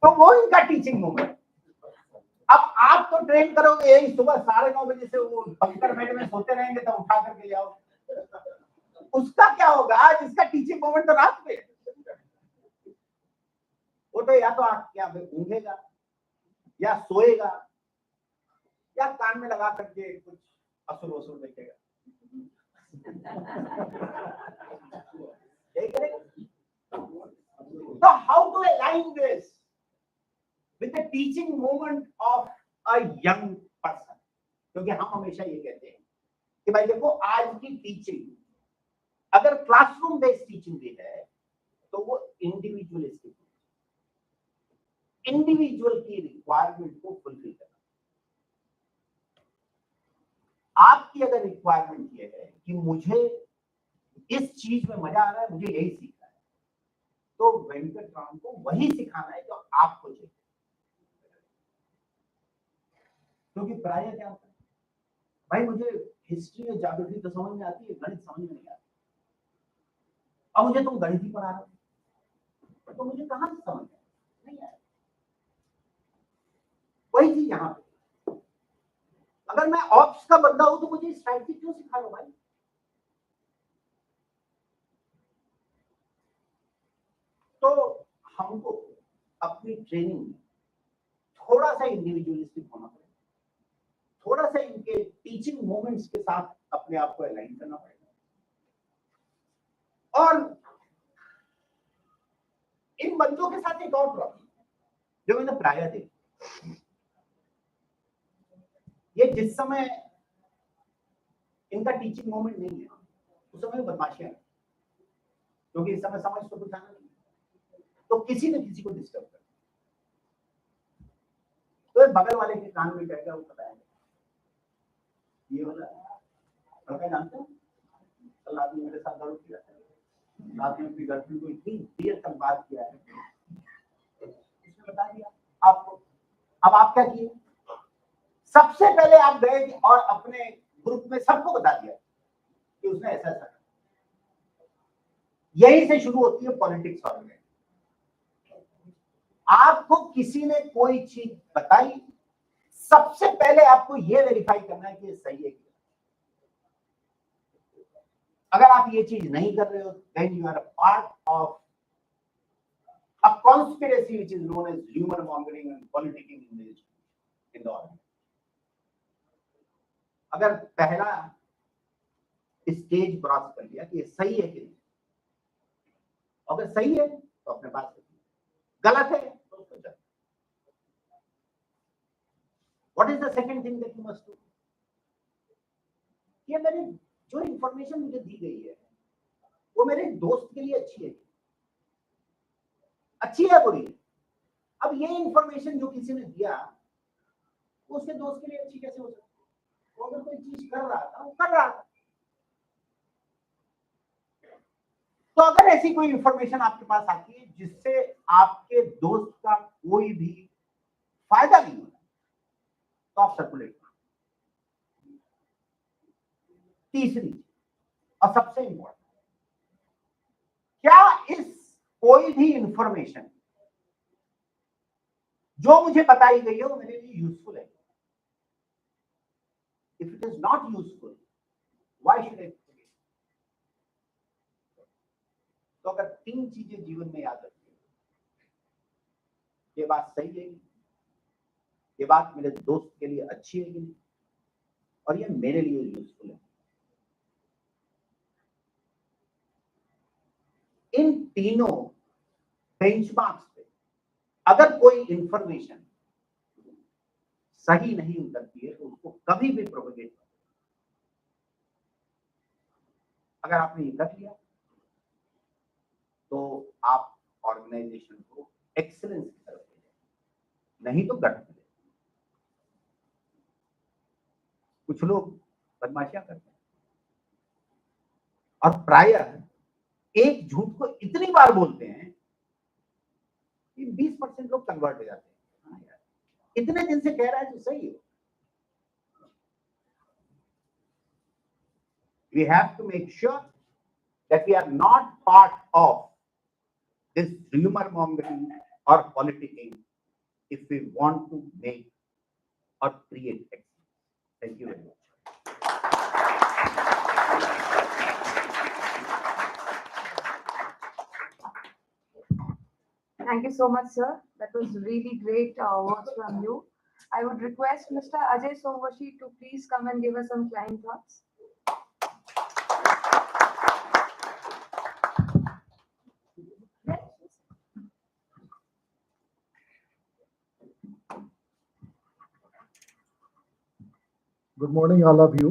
तो वो इनका टीचिंग मोमेंट। अब आप तो ट्रेन करोगे यही सुबह 9:30 बजे से, वो बंकर बेड में सोते रहेंगे तो उठा करके जाओ, उसका क्या होगा जिसका टीचिंग मोमेंट तो रात में है? वो तो या तो आप क्या ऊँघेगा या सोएगा या कान में लगा करके कुछ असुर वसुर देखेगा, यही करेगा। तो how to align this with the teaching moment of a young person? क्योंकि हम हमेशा ये कहते हैं कि भाई देखो, आज की टीचिंग अगर क्लासरूम बेस्ड टीचिंग भी है तो वो इंडिविजुअलिस्टिक, इंडिविजुअल की रिक्वायरमेंट को फुलफिल करना। आपकी अगर रिक्वायरमेंट ये है कि मुझे इस चीज में मजा आ रहा है, मुझे यही सीखना है, तो वेंकट राम को वही सिखाना है जो आपको चाहिए। क्योंकि प्राय क्या होता है, भाई मुझे हिस्ट्री और ज्योग्राफी तो समझ में आती है, गणित समझ में नहीं आती, अब मुझे तुम गणित ही पढ़ा रहे हो तो मुझे कहां से समझ में नहीं आया। वही चीज यहां पे, अगर मैं ऑप्स का बंदा हूं तो मुझे स्ट्रैटेजी क्यों सिखा रहे हो भाई? तो हमको अपनी ट्रेनिंग में थोड़ा सा इंडिविजुअलिस्टिक होना पड़ेगा, थोड़ा सा इनके टीचिंग मोमेंट्स के साथ अपने आप को अलाइन करना पड़ेगा। और इन बंदों के साथ एक और प्रॉब्लम जो मैंने प्राय देखी, ये जिस समय इनका टीचिंग मोमेंट नहीं है उस समय बदमाशियां, क्योंकि इस समय समझ तो कुछ आना नहीं, तो किसी न किसी को डिस्टर्ब कर, तो बगल वाले के कान में कहेगा, वो पता है ये वाला लड़का जानते हो, कल आदमी मेरे साथ दारू किया था, रात में अपनी गर्लफ्रेंड को इतनी देर तक बात किया है, उसने बता दिया आपको। अब आप क्या किए? सबसे पहले आप गए और अपने ग्रुप में सबको बता दिया कि उसने ऐसा ऐसा। यही से शुरू होती है पॉलिटिक्स और में। आपको किसी ने कोई चीज बताई, सबसे पहले आपको यह वेरीफाई करना है कि ये सही है। अगर आप ये चीज नहीं कर रहे हो, then you are a part of a conspiracy which is known as rumor mongering and politicking in the order. अगर पहला स्टेज क्रॉस कर लिया कि ये सही है कि नहीं, अगर सही है तो अपने पास रखिए, गलत है तो उसको जाए। What is the second thing that you must do? ये मैंने जो इंफॉर्मेशन मुझे दी गई है वो मेरे दोस्त के लिए अच्छी है, अच्छी है बुरी है? अब ये इंफॉर्मेशन जो किसी ने दिया वो उसके दोस्त के लिए अच्छी कैसे हो सकती है? वो अगर कोई चीज कर रहा था वो कर रहा था, तो अगर ऐसी कोई इंफॉर्मेशन आपके पास आती है जिससे आपके दोस्त का कोई भी फायदा नहीं होता, तो आप सर्कुलेट करो। तीसरी और सबसे इंपॉर्टेंट, क्या इस कोई भी इंफॉर्मेशन जो मुझे बताई गई है वो मेरे लिए यूजफुल है। If it is not useful, why should I? तो अगर 3 चीजें जीवन में याद रखिए, ये बात सही है, ये बात मेरे दोस्त के लिए अच्छी है कि नहीं, और ये मेरे लिए यूजफुल है। इन तीनों बेंचमार्क्स पे अगर कोई इंफॉर्मेशन सही नहीं उतरती है तो उसको कभी भी प्रोपेगेट मत। अगर आपने ये कर लिया तो आप ऑर्गेनाइजेशन को एक्सीलेंस की तरफ ले जाएंगे, नहीं तो गट में। कुछ लोग बदमाशियां करते हैं और प्रायः एक झूठ को इतनी बार बोलते हैं कि 20% लोग कन्वर्ट हो जाते हैं। हाँ यार, इतने दिन से कह रहा है तो सही है। We have to make sure that we are not part of this rumor mongering or politicking if we want to make or create excellence. Thank you very much. Thank you so much, sir. That was really great words from you. I would request Mr. Ajay Somvashi to please come and give us some client thoughts. Good morning, all of you.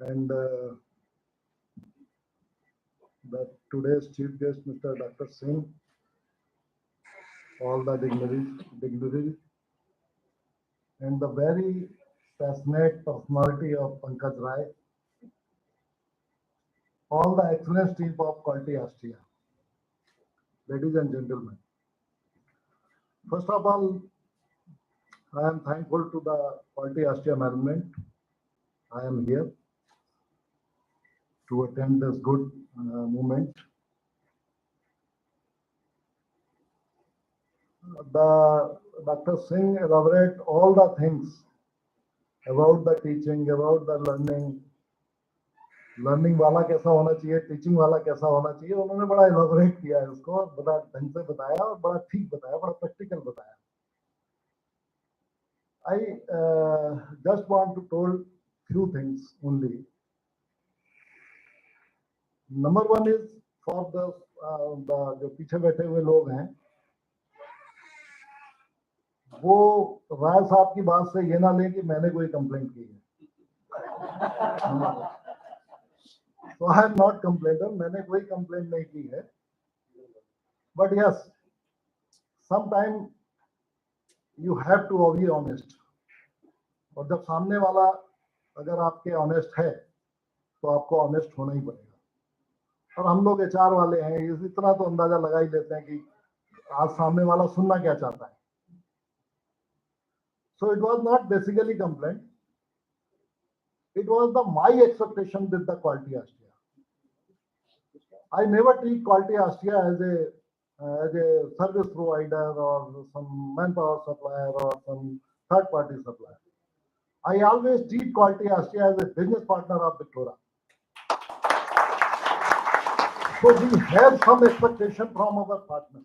And today's chief guest, Mr. Dr. Singh, all the dignitaries, and the very passionate personality of Pankaj Rai, all the excellent team of Quality Austria. Ladies and gentlemen, first of all, I am thankful to the Quality Austria management. I am here to attend this good moment. The Dr. Singh elaborate all the things about the teaching, about the learning. Learning वाला कैसा होना चाहिए, teaching वाला कैसा होना चाहिए, उन्होंने बड़ा इलाबोरेट किया है उसको, बड़ा ढंग से बताया और बड़ा ठीक बताया, बड़ा प्रैक्टिकल बताया. I just want to told few things only. Number one is for the जो पीछे बैठे हुए लोग हैं, वो राय साहब की बात से ये ना लें कि मैंने कोई कंप्लेंट की है. So I am not complainer, मैंने कोई कंप्लेंट नहीं की है. But yes, sometime you have to be honest. और जब सामने वाला अगर आपके ऑनेस्ट है तो आपको ऑनेस्ट होना ही पड़ेगा. और हम लोग एचआर वाले हैं, इतना तो अंदाजा लगा ही लेते हैं कि आज सामने वाला सुनना क्या चाहता है. So it was not basically complaint. It was my expectation with the Quality Austria. I never treat Quality Austria as a service provider or some manpower supplier or some third party supplier. I always treat Quality Austria as a business partner of Victoria. So we have some expectation from our partner.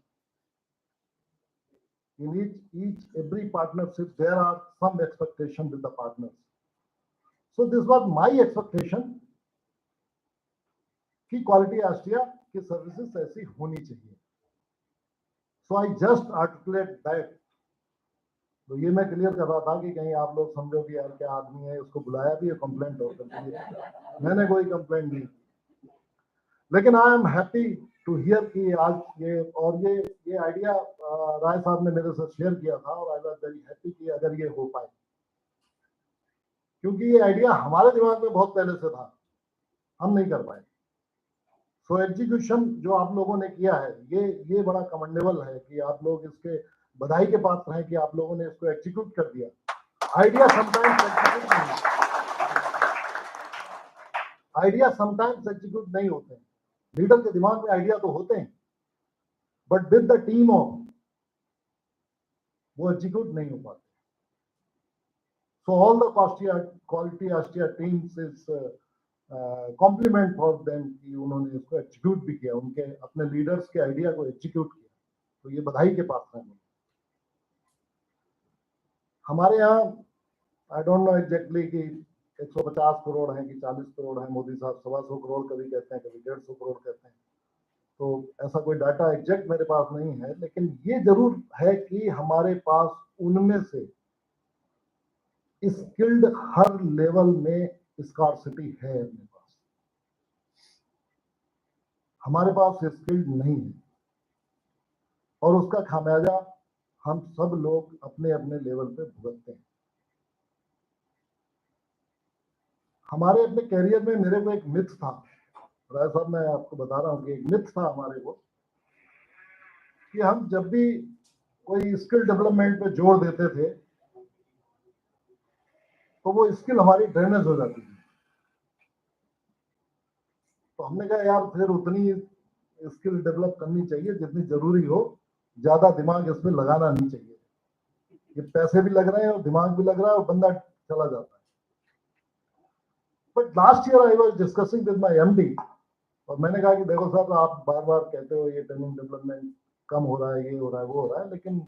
In every partnership, there are some expectation with the partners. So this was my expectation कि quality Austria की services ऐसी होनी चाहिए. सो I just articulate that. तो ये मैं clear कर रहा था कि कहीं आप लोग समझो कि यार क्या आदमी है, उसको बुलाया भी है कंप्लेंट हो करके. मैंने कोई कंप्लेंट नहीं. लेकिन I am happy to hear कि आज ये आइडिया राय साहब ने मेरे साथ शेयर किया था और आई वाज वेरी हैप्पी कि अगर ये हो पाए, क्योंकि ये आइडिया हमारे दिमाग में बहुत पहले से था, हम नहीं कर पाए. सो एग्जीक्यूशन जो आप लोगों ने किया है, ये बड़ा कमेंडेबल है कि आप लोग इसके बधाई के पात्र हैं कि आप लोगों ने इसको एग्जीक्यूट कर दिया. आइडिया समटाइम्स एग्जीक्यूट नहीं होते हैं. लीडर के दिमाग में आइडिया तो होते हैं, but with the team of वो एग्जीक्यूट नहीं हो पाते। So all the quality Austria teams is complement for them कि उन्होंने इसको एग्जीक्यूट भी किया, उनके अपने लीडर्स के आइडिया को एग्जीक्यूट किया, तो ये बधाई के पात्र हैं। हमारे यहाँ आई डोंट नो एग्जैक्टली कि 150 करोड़ हैं कि 40 करोड़ हैं, मोदी साहब 125 करोड़ कभी कहते हैं, कभी 150 करोड़ कहते हैं, तो ऐसा कोई डाटा एग्जैक्ट मेरे पास नहीं है, लेकिन ये जरूर है कि हमारे पास उनमें से स्किल्ड हर लेवल में स्कार्सिटी है। अपने पास, हमारे पास स्किल्ड नहीं है, और उसका खामियाजा हम सब लोग अपने अपने लेवल पे भुगतते हैं। हमारे अपने कैरियर में मेरे को एक मिथ था, राय साहब मैं आपको बता रहा हूँ कि एक मिथ था हमारे को, कि हम जब भी कोई स्किल डेवलपमेंट पे जोर देते थे तो वो स्किल हमारी ड्रेनेज हो जाती थी। तो हमने कहा यार फिर उतनी स्किल डेवलप करनी चाहिए जितनी जरूरी हो, ज्यादा दिमाग इसमें लगाना नहीं चाहिए। ये पैसे भी लग रहे हैं और दिमाग भी लग रहा है और बंदा चला जाता है। But last year I was discussing with my MD, और मैंने कहा कि देखो सर, आप बार बार कहते हो ये ट्रेनिंग डेवलपमेंट कम हो रहा है, ये हो रहा है, वो हो रहा है, लेकिन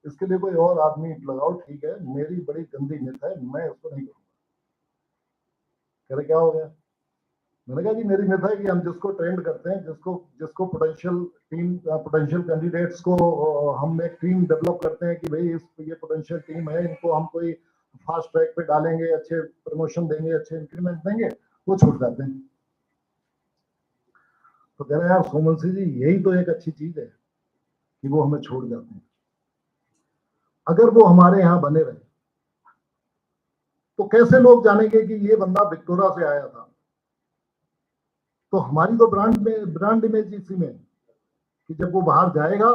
इसके लिए कोई और आदमी लगाओ, ठीक है, मेरी बड़ी गंदी नीयत है, मैं उसको नहीं करूंगा। कह रहे क्या हो गया? मैंने कहा जी मेरी नीयत है कि हम जिसको ट्रेंड करते हैं, जिसको पोटेंशियल कैंडिडेट्स को हम एक टीम डेवलप करते हैं कि भाई ये पोटेंशियल टीम है, इनको हम कोई फास्ट ट्रैक पे डालेंगे, अच्छे प्रमोशन देंगे, अच्छे इंक्रीमेंट देंगे, वो छूट जाते हैं। तो कह रहे हैं यार सोमन सिंह जी, यही तो एक अच्छी चीज है कि वो हमें छोड़ जाते हैं। अगर वो हमारे यहाँ बने रहे तो कैसे लोग जानेंगे कि ये बंदा विक्टोरिया से आया था? तो हमारी तो ब्रांड इमेज इसी में, कि जब वो बाहर जाएगा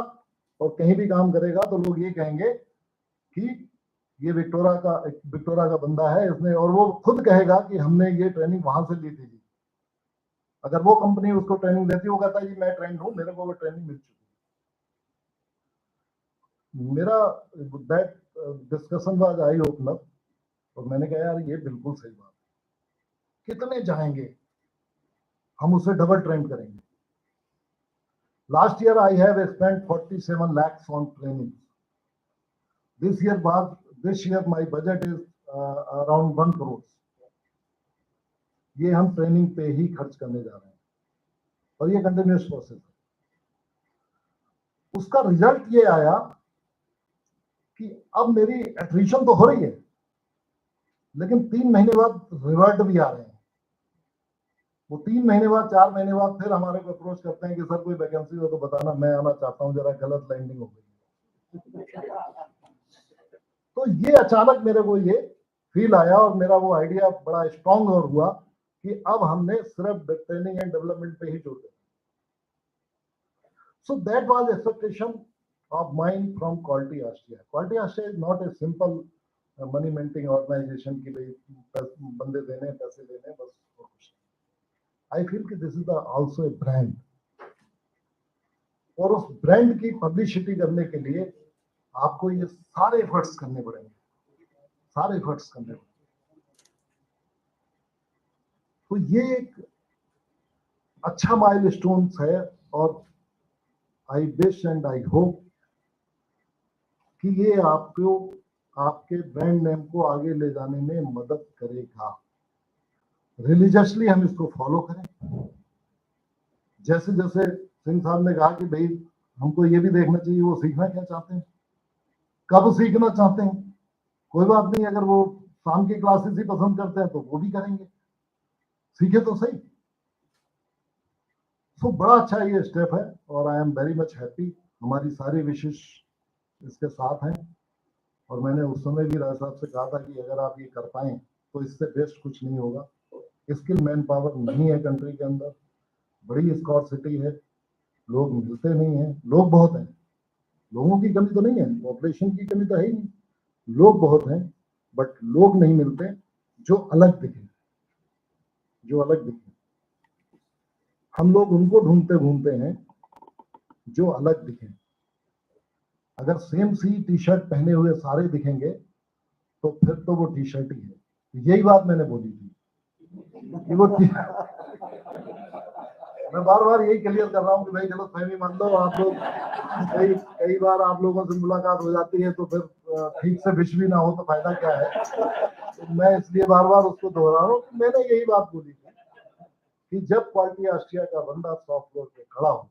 और कहीं भी काम करेगा तो लोग ये कहेंगे कि ये विक्टोरिया का बंदा है इसने, और वो खुद कहेगा कि हमने ये ट्रेनिंग वहां से ली थी जी। अगर वो कंपनी उसको ट्रेनिंग देती, वो कहता है जी मैं ट्रेंड हूं, मेरे को वो ट्रेनिंग मिल चुकी है। मेरा that discussion was eye opener, और मैंने कहा यार ये बिल्कुल सही बात है। कितने जाएंगे, हम उसे डबल ट्रेंड करेंगे। Last year I have spent 47 lakhs on training. This year my budget is around 1 crore. ये हम ट्रेनिंग पे ही खर्च करने जा रहे हैं, और ये कंटिन्यूस प्रोसेस है। उसका रिजल्ट ये आया कि अब मेरी एट्रिशन तो हो रही है, लेकिन 3 महीने बाद रिवर्ट भी आ रहे हैं। वो 3 महीने बाद, 4 महीने बाद फिर हमारे को अप्रोच करते हैं कि सर कोई वैकेंसी हो तो बताना, मैं आना चाहता हूँ, जरा गलत लैंडिंग हो गई। तो ये अचानक मेरे को ये फील आया, और मेरा वो आइडिया बड़ा स्ट्रांग और हुआ कि अब हमने सिर्फ ट्रेनिंग एंड डेवलपमेंट पे ही जोर देना। So that was expectation of mine from quality Austria. Quality Austria is not a simple money maintaining organisation की भाई बंदे देने, पैसे देने, बस और कुछ। आई फील कि this is also a brand, और उस ब्रांड की पब्लिसिटी करने के लिए आपको ये सारे एफर्ट्स करने पड़ेंगे, सारे एफर्ट्स करने पड़ेंगे। तो ये एक अच्छा माइलस्टोन है, और I wish and I hope कि ये आपको आपके ब्रांड नेम को आगे ले जाने में मदद करेगा। रिलीजियसली हम इसको फॉलो करें। जैसे जैसे सिंह साहब ने कहा कि भाई हमको ये भी देखना चाहिए वो सीखना क्या चाहते हैं, कब सीखना चाहते हैं। कोई बात नहीं, अगर वो शाम की क्लासेस ही पसंद करते हैं तो वो भी करेंगे, सीखे तो सही। तो बड़ा अच्छा ये स्टेप है, और I am very much happy. हमारी सारी विशेष इसके साथ हैं, और मैंने उस समय भी राय साहब से कहा था कि अगर आप ये कर पाएं तो इससे बेस्ट कुछ नहीं होगा। स्किल मैन पावर नहीं है कंट्री के अंदर, बड़ी स्कॉर्सिटी है, लोग मिलते नहीं हैं। लोग बहुत हैं, लोगों की कमी तो नहीं है, पॉपुलेशन की कमी तो है ही नहीं, लोग बहुत हैं, बट लोग नहीं मिलते जो अलग दिखे, जो अलग दिखे। हम लोग उनको ढूंढते घूमते हैं जो अलग दिखे। अगर सेम सी टी शर्ट पहने हुए सारे दिखेंगे तो फिर तो वो टी शर्ट ही है। यही बात मैंने बोली थी कि वो मैं बार बार यही क्लियर कर रहा हूँ कि भाई गलत फहमी मान लो आप लोग। कई बार आप लोगों से मुलाकात हो जाती है तो फिर ठीक से विश भी ना हो तो फायदा क्या है। तो मैं इसलिए बार बार उसको दोहरा रहा हूँ। मैंने यही बात बोली थी कि जब क्वालिटी ऑस्ट्रिया का बंदा सॉफ्ट फ्लोर पे खड़ा हो,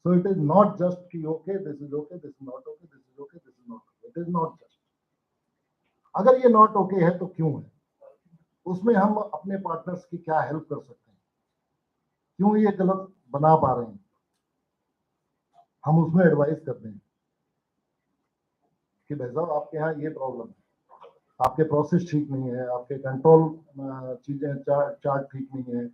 so it is not just कि okay, this is okay, this is not okay, this is okay, this is not okay. It is not just. अगर ये नॉट ओके है तो क्यों है, उसमें हम अपने पार्टनर्स की क्या हेल्प कर सकते हैं, क्यों ये गलत बना पा रहे हैं, हम उसमें एडवाइस करते हैं कि भाई साहब आपके यहाँ ये प्रॉब्लम है, आपके प्रोसेस ठीक नहीं है, आपके कंट्रोल चीजें चार्ट ठीक नहीं है,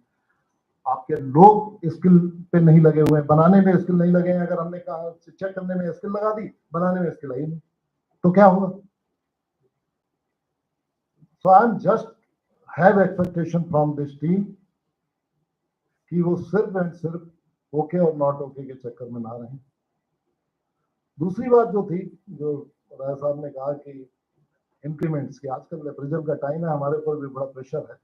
आपके लोग स्किल पे नहीं लगे हुए हैं, बनाने में स्किल नहीं लगे हैं। अगर हमने कहा चेक करने में स्किल लगा दी, बनाने में स्किल आई नहीं, तो क्या होगा। So I am just have expectation from this team कि वो सिर्फ एंड सिर्फ ओके और नॉट ओके के चक्कर में ना रहें। दूसरी बात जो थी, जो राय साहब ने कहा कि इंक्रीमेंट्स की, आजकल अप्रेजल का टाइम है, हमारे ऊपर भी बड़ा प्रेशर है,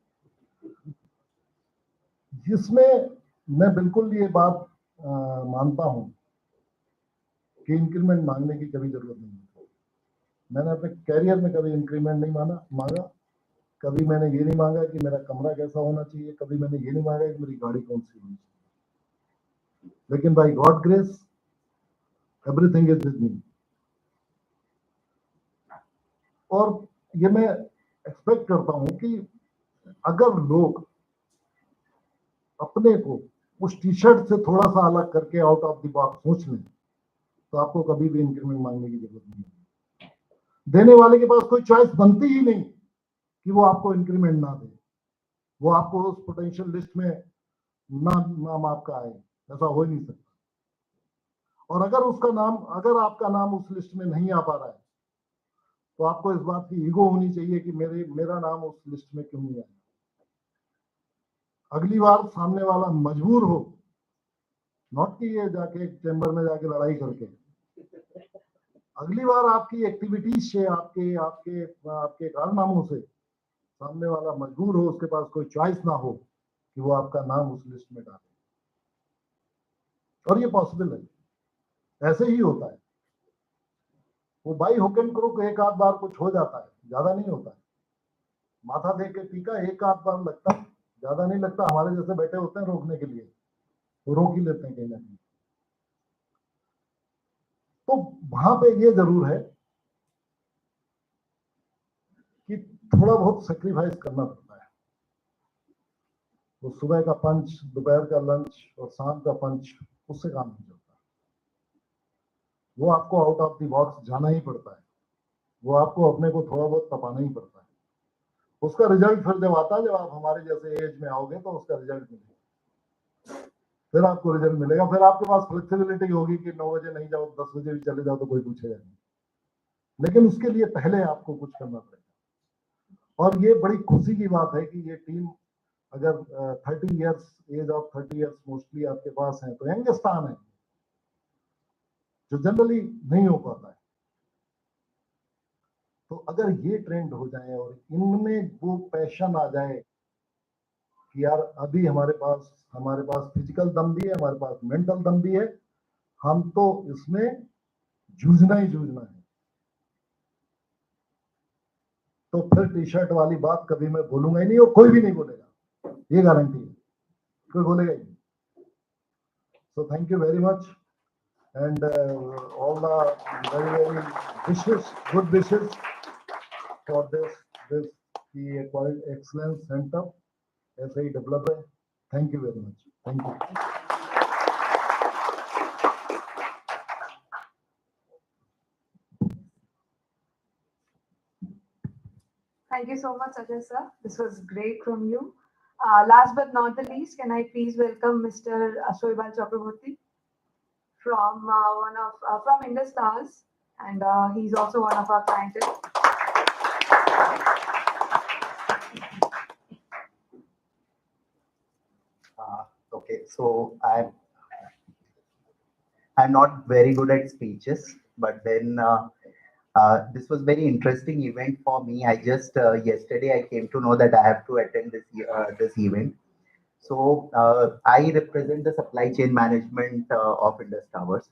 जिसमें मैं बिल्कुल ये बात मानता हूं कि इंक्रीमेंट मांगने की कभी जरूरत नहीं है। मैंने अपने कैरियर में कभी इंक्रीमेंट नहीं मांगा। कभी मैंने ये नहीं मांगा कि मेरा कमरा कैसा होना चाहिए, कभी मैंने ये नहीं मांगा कि मेरी गाड़ी कौन सी होनी चाहिए। लेकिन by God grace everything is with me. और ये मैं एक्सपेक्ट करता हूं कि अगर लोग अपने को उस टी शर्ट से थोड़ा सा अलग करके आउट ऑफ द बॉक्स सोच लें, तो आपको कभी भी इंक्रीमेंट मांगने की जरूरत नहीं है। देने वाले के पास कोई चॉइस बनती ही नहीं कि वो आपको इंक्रीमेंट ना दे, वो आपको उस पोटेंशियल लिस्ट में नाम आपका आए, ऐसा हो ही नहीं सकता। और अगर आपका नाम उस लिस्ट में नहीं आ पा रहा है, तो आपको इस बात की ईगो होनी चाहिए कि मेरा नाम उस लिस्ट में क्यों नहीं आया। अगली बार सामने वाला मजबूर हो, नॉट कि ये जाके चैम्बर में जाके लड़ाई करके, अगली बार आपकी एक्टिविटीज से, आपके आपके आपके कारनामों से सामने वाला मजबूर हो, उसके पास कोई चॉइस ना हो कि वो आपका नाम उस लिस्ट में डाले। और ये पॉसिबल है, ऐसे ही होता है। वो बाई हुक एंड क्रुक एक आध बार कुछ हो जाता है, ज्यादा नहीं होता है। माथा देख के टीका एक आध बार लगता है, ज्यादा नहीं लगता। हमारे जैसे बैठे होते हैं रोकने के लिए, वो रोक ही लेते हैं कहीं ना कहीं। तो वहां पे ये जरूर है कि थोड़ा बहुत सेक्रीफाइस करना पड़ता है। वो सुबह का पंच, दोपहर का लंच और शाम का पंच, उससे काम नहीं चलता। वो आपको आउट ऑफ द बॉक्स जाना ही पड़ता है, वो आपको अपने को थोड़ा बहुत तपाना ही पड़ता है। उसका रिजल्ट फिर जब आता है, जब आप हमारे जैसे एज में आओगे तो उसका रिजल्ट मिलेगा, फिर आपको रिजल्ट मिलेगा। फिर आपके पास फ्लेक्सिबिलिटी होगी कि 9 बजे नहीं जाओ, 10 बजे भी चले जाओ तो कोई पूछेगा नहीं। लेकिन उसके लिए पहले आपको कुछ करना पड़ेगा। और ये बड़ी खुशी की बात है कि ये टीम अगर 30 years, age of 30 years mostly आपके पास है, तो यंगस्टान है, जो जनरली नहीं हो पाता है। तो अगर ये ट्रेंड हो जाए और इनमें वो पैशन आ जाए कि यार अभी हमारे पास फिजिकल दम भी है, हमारे पास मेंटल दम भी है, हम तो इसमें जूझना ही जूझना है, तो फिर टी शर्ट वाली बात कभी मैं बोलूंगा ही नहीं, और कोई भी नहीं बोलेगा, ये गारंटी है, कोई बोलेगा ही नहीं। So thank you very much and all the very wishes, good wishes for this the quality excellence center ऐसे ही डेवलप है। Thank you very much, thank you. Thank you so much, Ajay sir. This was great from you. Last but not the least, can I please welcome Mr. Shoibal Chakraborty from from Indus Stars, and he's also one of our clientele. Okay, so I'm not very good at speeches, but then this was very interesting event for me. I just yesterday I came to know that I have to attend this event. So I represent the supply chain management of Indus Towers.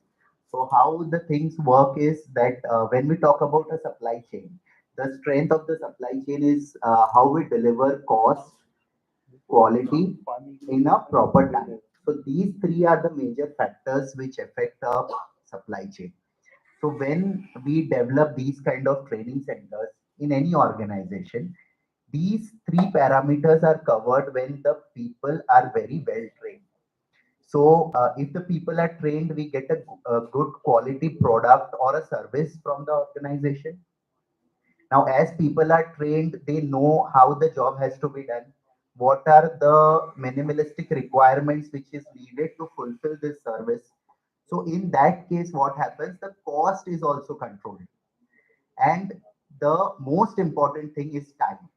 So how the things work is that when we talk about a supply chain, the strength of the supply chain is how we deliver cost, quality in a proper time. So these three are the major factors which affect our supply chain. So when we develop these kind of training centers in any organization, these three parameters are covered when the people are very well trained. So if the people are trained, we get a good quality product or a service from the organization. Now, as people are trained, they know how the job has to be done. What are the minimalistic requirements which is needed to fulfill this service? So in that case, what happens? The cost is also controlled. And the most important thing is time.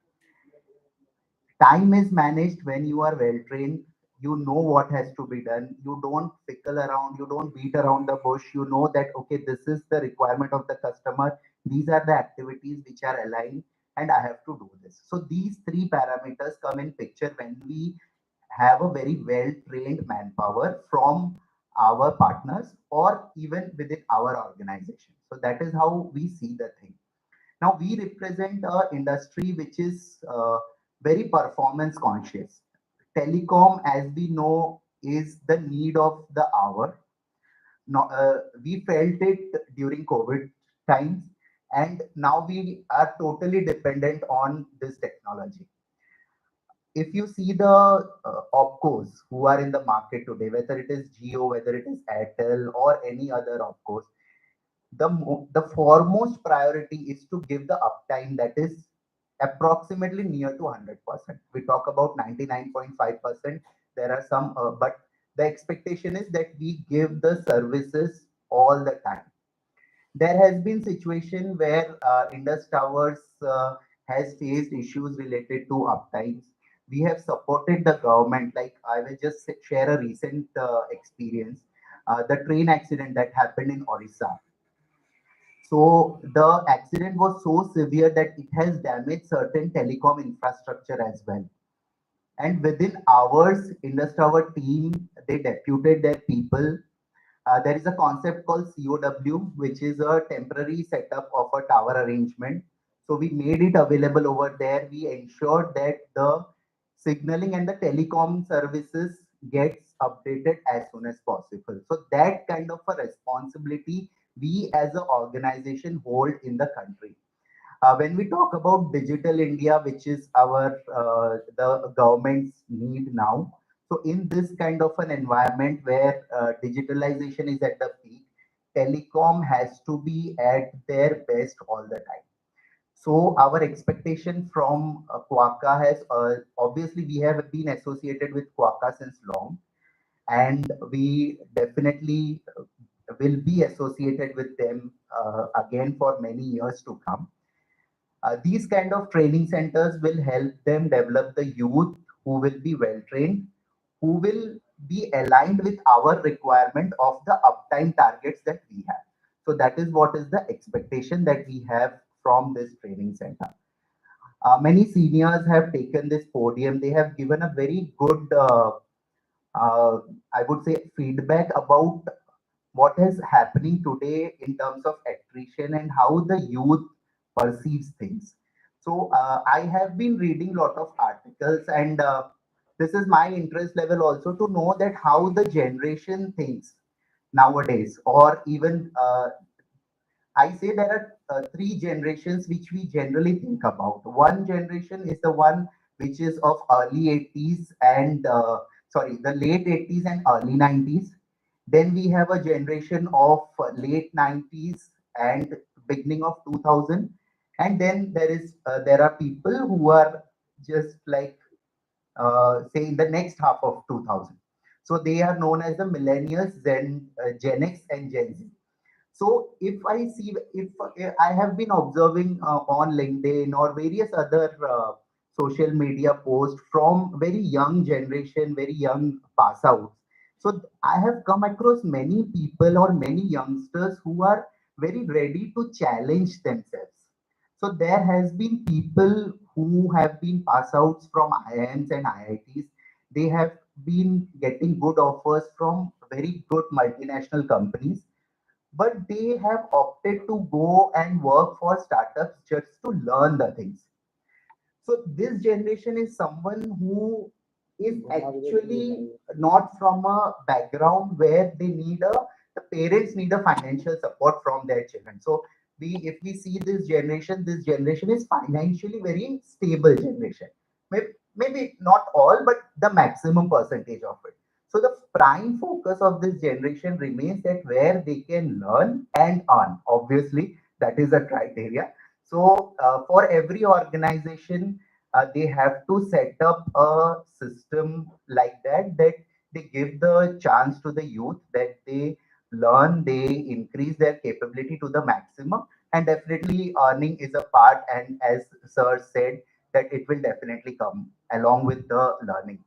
Time is managed when you are well trained. You know what has to be done. You don't fickle around. You don't beat around the bush. You know that, okay, this is the requirement of the customer. These are the activities which are aligned and I have to do this. So these three parameters come in picture when we have a very well trained manpower from our partners or even within our organization. So that is how we see the thing. Now we represent a industry which is very performance conscious. Telecom, as we know, is the need of the hour. Now, we felt it during COVID times, and now we are totally dependent on this technology. If you see the opcos who are in the market today, whether it is Geo, whether it is Airtel, or any other opcos, the foremost priority is to give the uptime that is approximately near to 100%. We talk about 99.5%. There are some, but the expectation is that we give the services all the time. There has been situation where Indus Towers has faced issues related to uptimes. We have supported the government. Like I will just share a recent experience. The train accident that happened in Orissa. So the accident was so severe that it has damaged certain telecom infrastructure as well. And within hours, Indus Tower team, they deputed their people. There is a concept called COW, which is a temporary setup of a tower arrangement. So we made it available over there. We ensured that the signaling and the telecom services gets updated as soon as possible. So that kind of a responsibility we as an organization hold in the country. When we talk about digital India, which is our the government's need now, so in this kind of an environment where digitalization is at the peak, telecom has to be at their best all the time. So our expectation from Quaka has obviously we have been associated with Quaka since long, and we definitely will be associated with them again for many years to come. These kind of training centers will help them develop the youth who will be well trained, who will be aligned with our requirement of the uptime targets that we have. So that is what is the expectation that we have from this training center. Many seniors have taken this podium. They have given a very good, I would say, feedback about what is happening today in terms of attrition and how the youth perceives things. So I have been reading a lot of articles, and this is my interest level also to know that how the generation thinks nowadays, or even I say there are three generations which we generally think about. One generation is the one which is of early 80s and sorry, the late 80s and early 90s. Then we have a generation of late 90s and beginning of 2000. And then there are people who are just like say in the next half of 2000. So they are known as the millennials, Gen X and Gen Z. So if I see, if I have been observing on LinkedIn or various other social media posts from very young generation, very young pass outs. So I have come across many people or many youngsters who are very ready to challenge themselves. So there has been people who have been pass outs from IIMs and IITs. They have been getting good offers from very good multinational companies, but they have opted to go and work for startups just to learn the things. So this generation is someone who is actually not from a background where they need a the parents need a financial support from their children. So if we see this generation is financially very stable generation. Maybe not all, but the maximum percentage of it. So the prime focus of this generation remains that where they can learn and earn. Obviously, that is a criteria. So for every organization, they have to set up a system like that, that they give the chance to the youth that they learn, they increase their capability to the maximum, and definitely earning is a part. And as sir said, that it will definitely come along with the learning.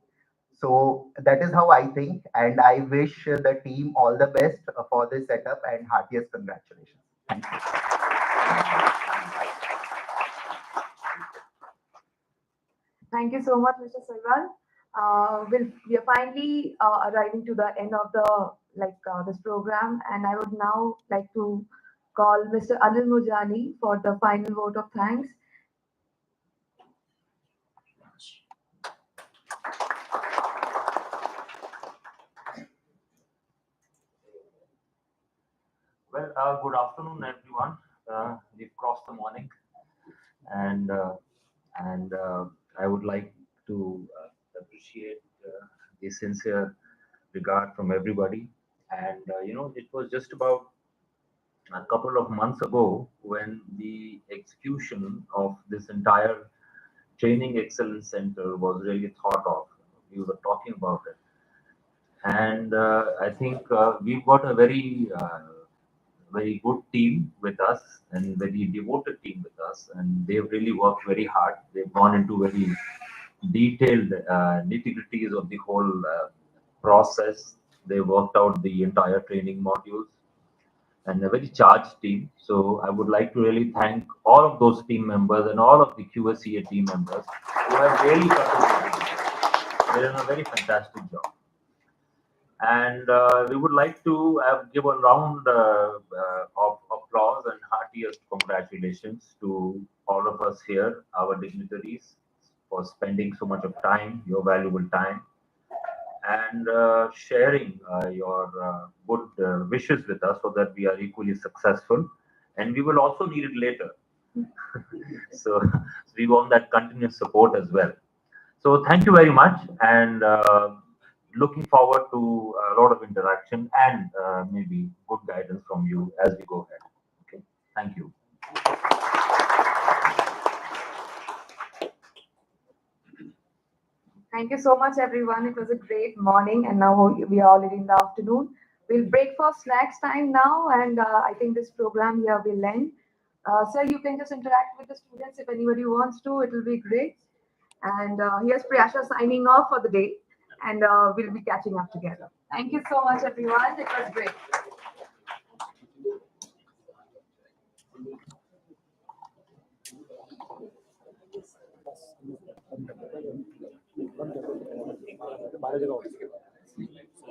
So that is how I think, and I wish the team all the best for this setup and heartiest congratulations. Thank you. Thank you so much, Mr. Sarwal. We are finally arriving to the end of this program, and I would now like to call Mr. Anil Murjani for the final vote of thanks. Well, good afternoon, everyone. We've crossed the morning, and I would like to appreciate the sincere regard from everybody. And it was just about a couple of months ago when the execution of this entire training excellence center was really thought of. We were talking about it, and I think we've got a very good team with us and very devoted team with us, and they've really worked very hard. They've gone into very detailed nitty-gritties of the whole process. They worked out the entire training modules, and a very charged team. So I would like to really thank all of those team members and all of the QSCA team members who have really contributed. They're doing a very fantastic job. And we would like to give a round of applause and heartiest congratulations to all of us here, our dignitaries, for spending so much of time, your valuable time, and sharing your good wishes with us so that we are equally successful. And we will also need it later. So we want that continuous support as well. So thank you very much, and looking forward to a lot of interaction and maybe good guidance from you as we go ahead. Okay, thank you. Thank you so much, everyone. It was a great morning, and now we are already in the afternoon. We'll break for snacks time now, and I think this program here will end. Sir, you can just interact with the students if anybody wants to. It will be great. And here's Priyasha signing off for the day, and we'll be catching up together. Thank you so much, everyone. It was great.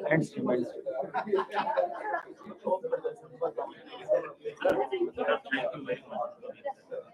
Thank you very much.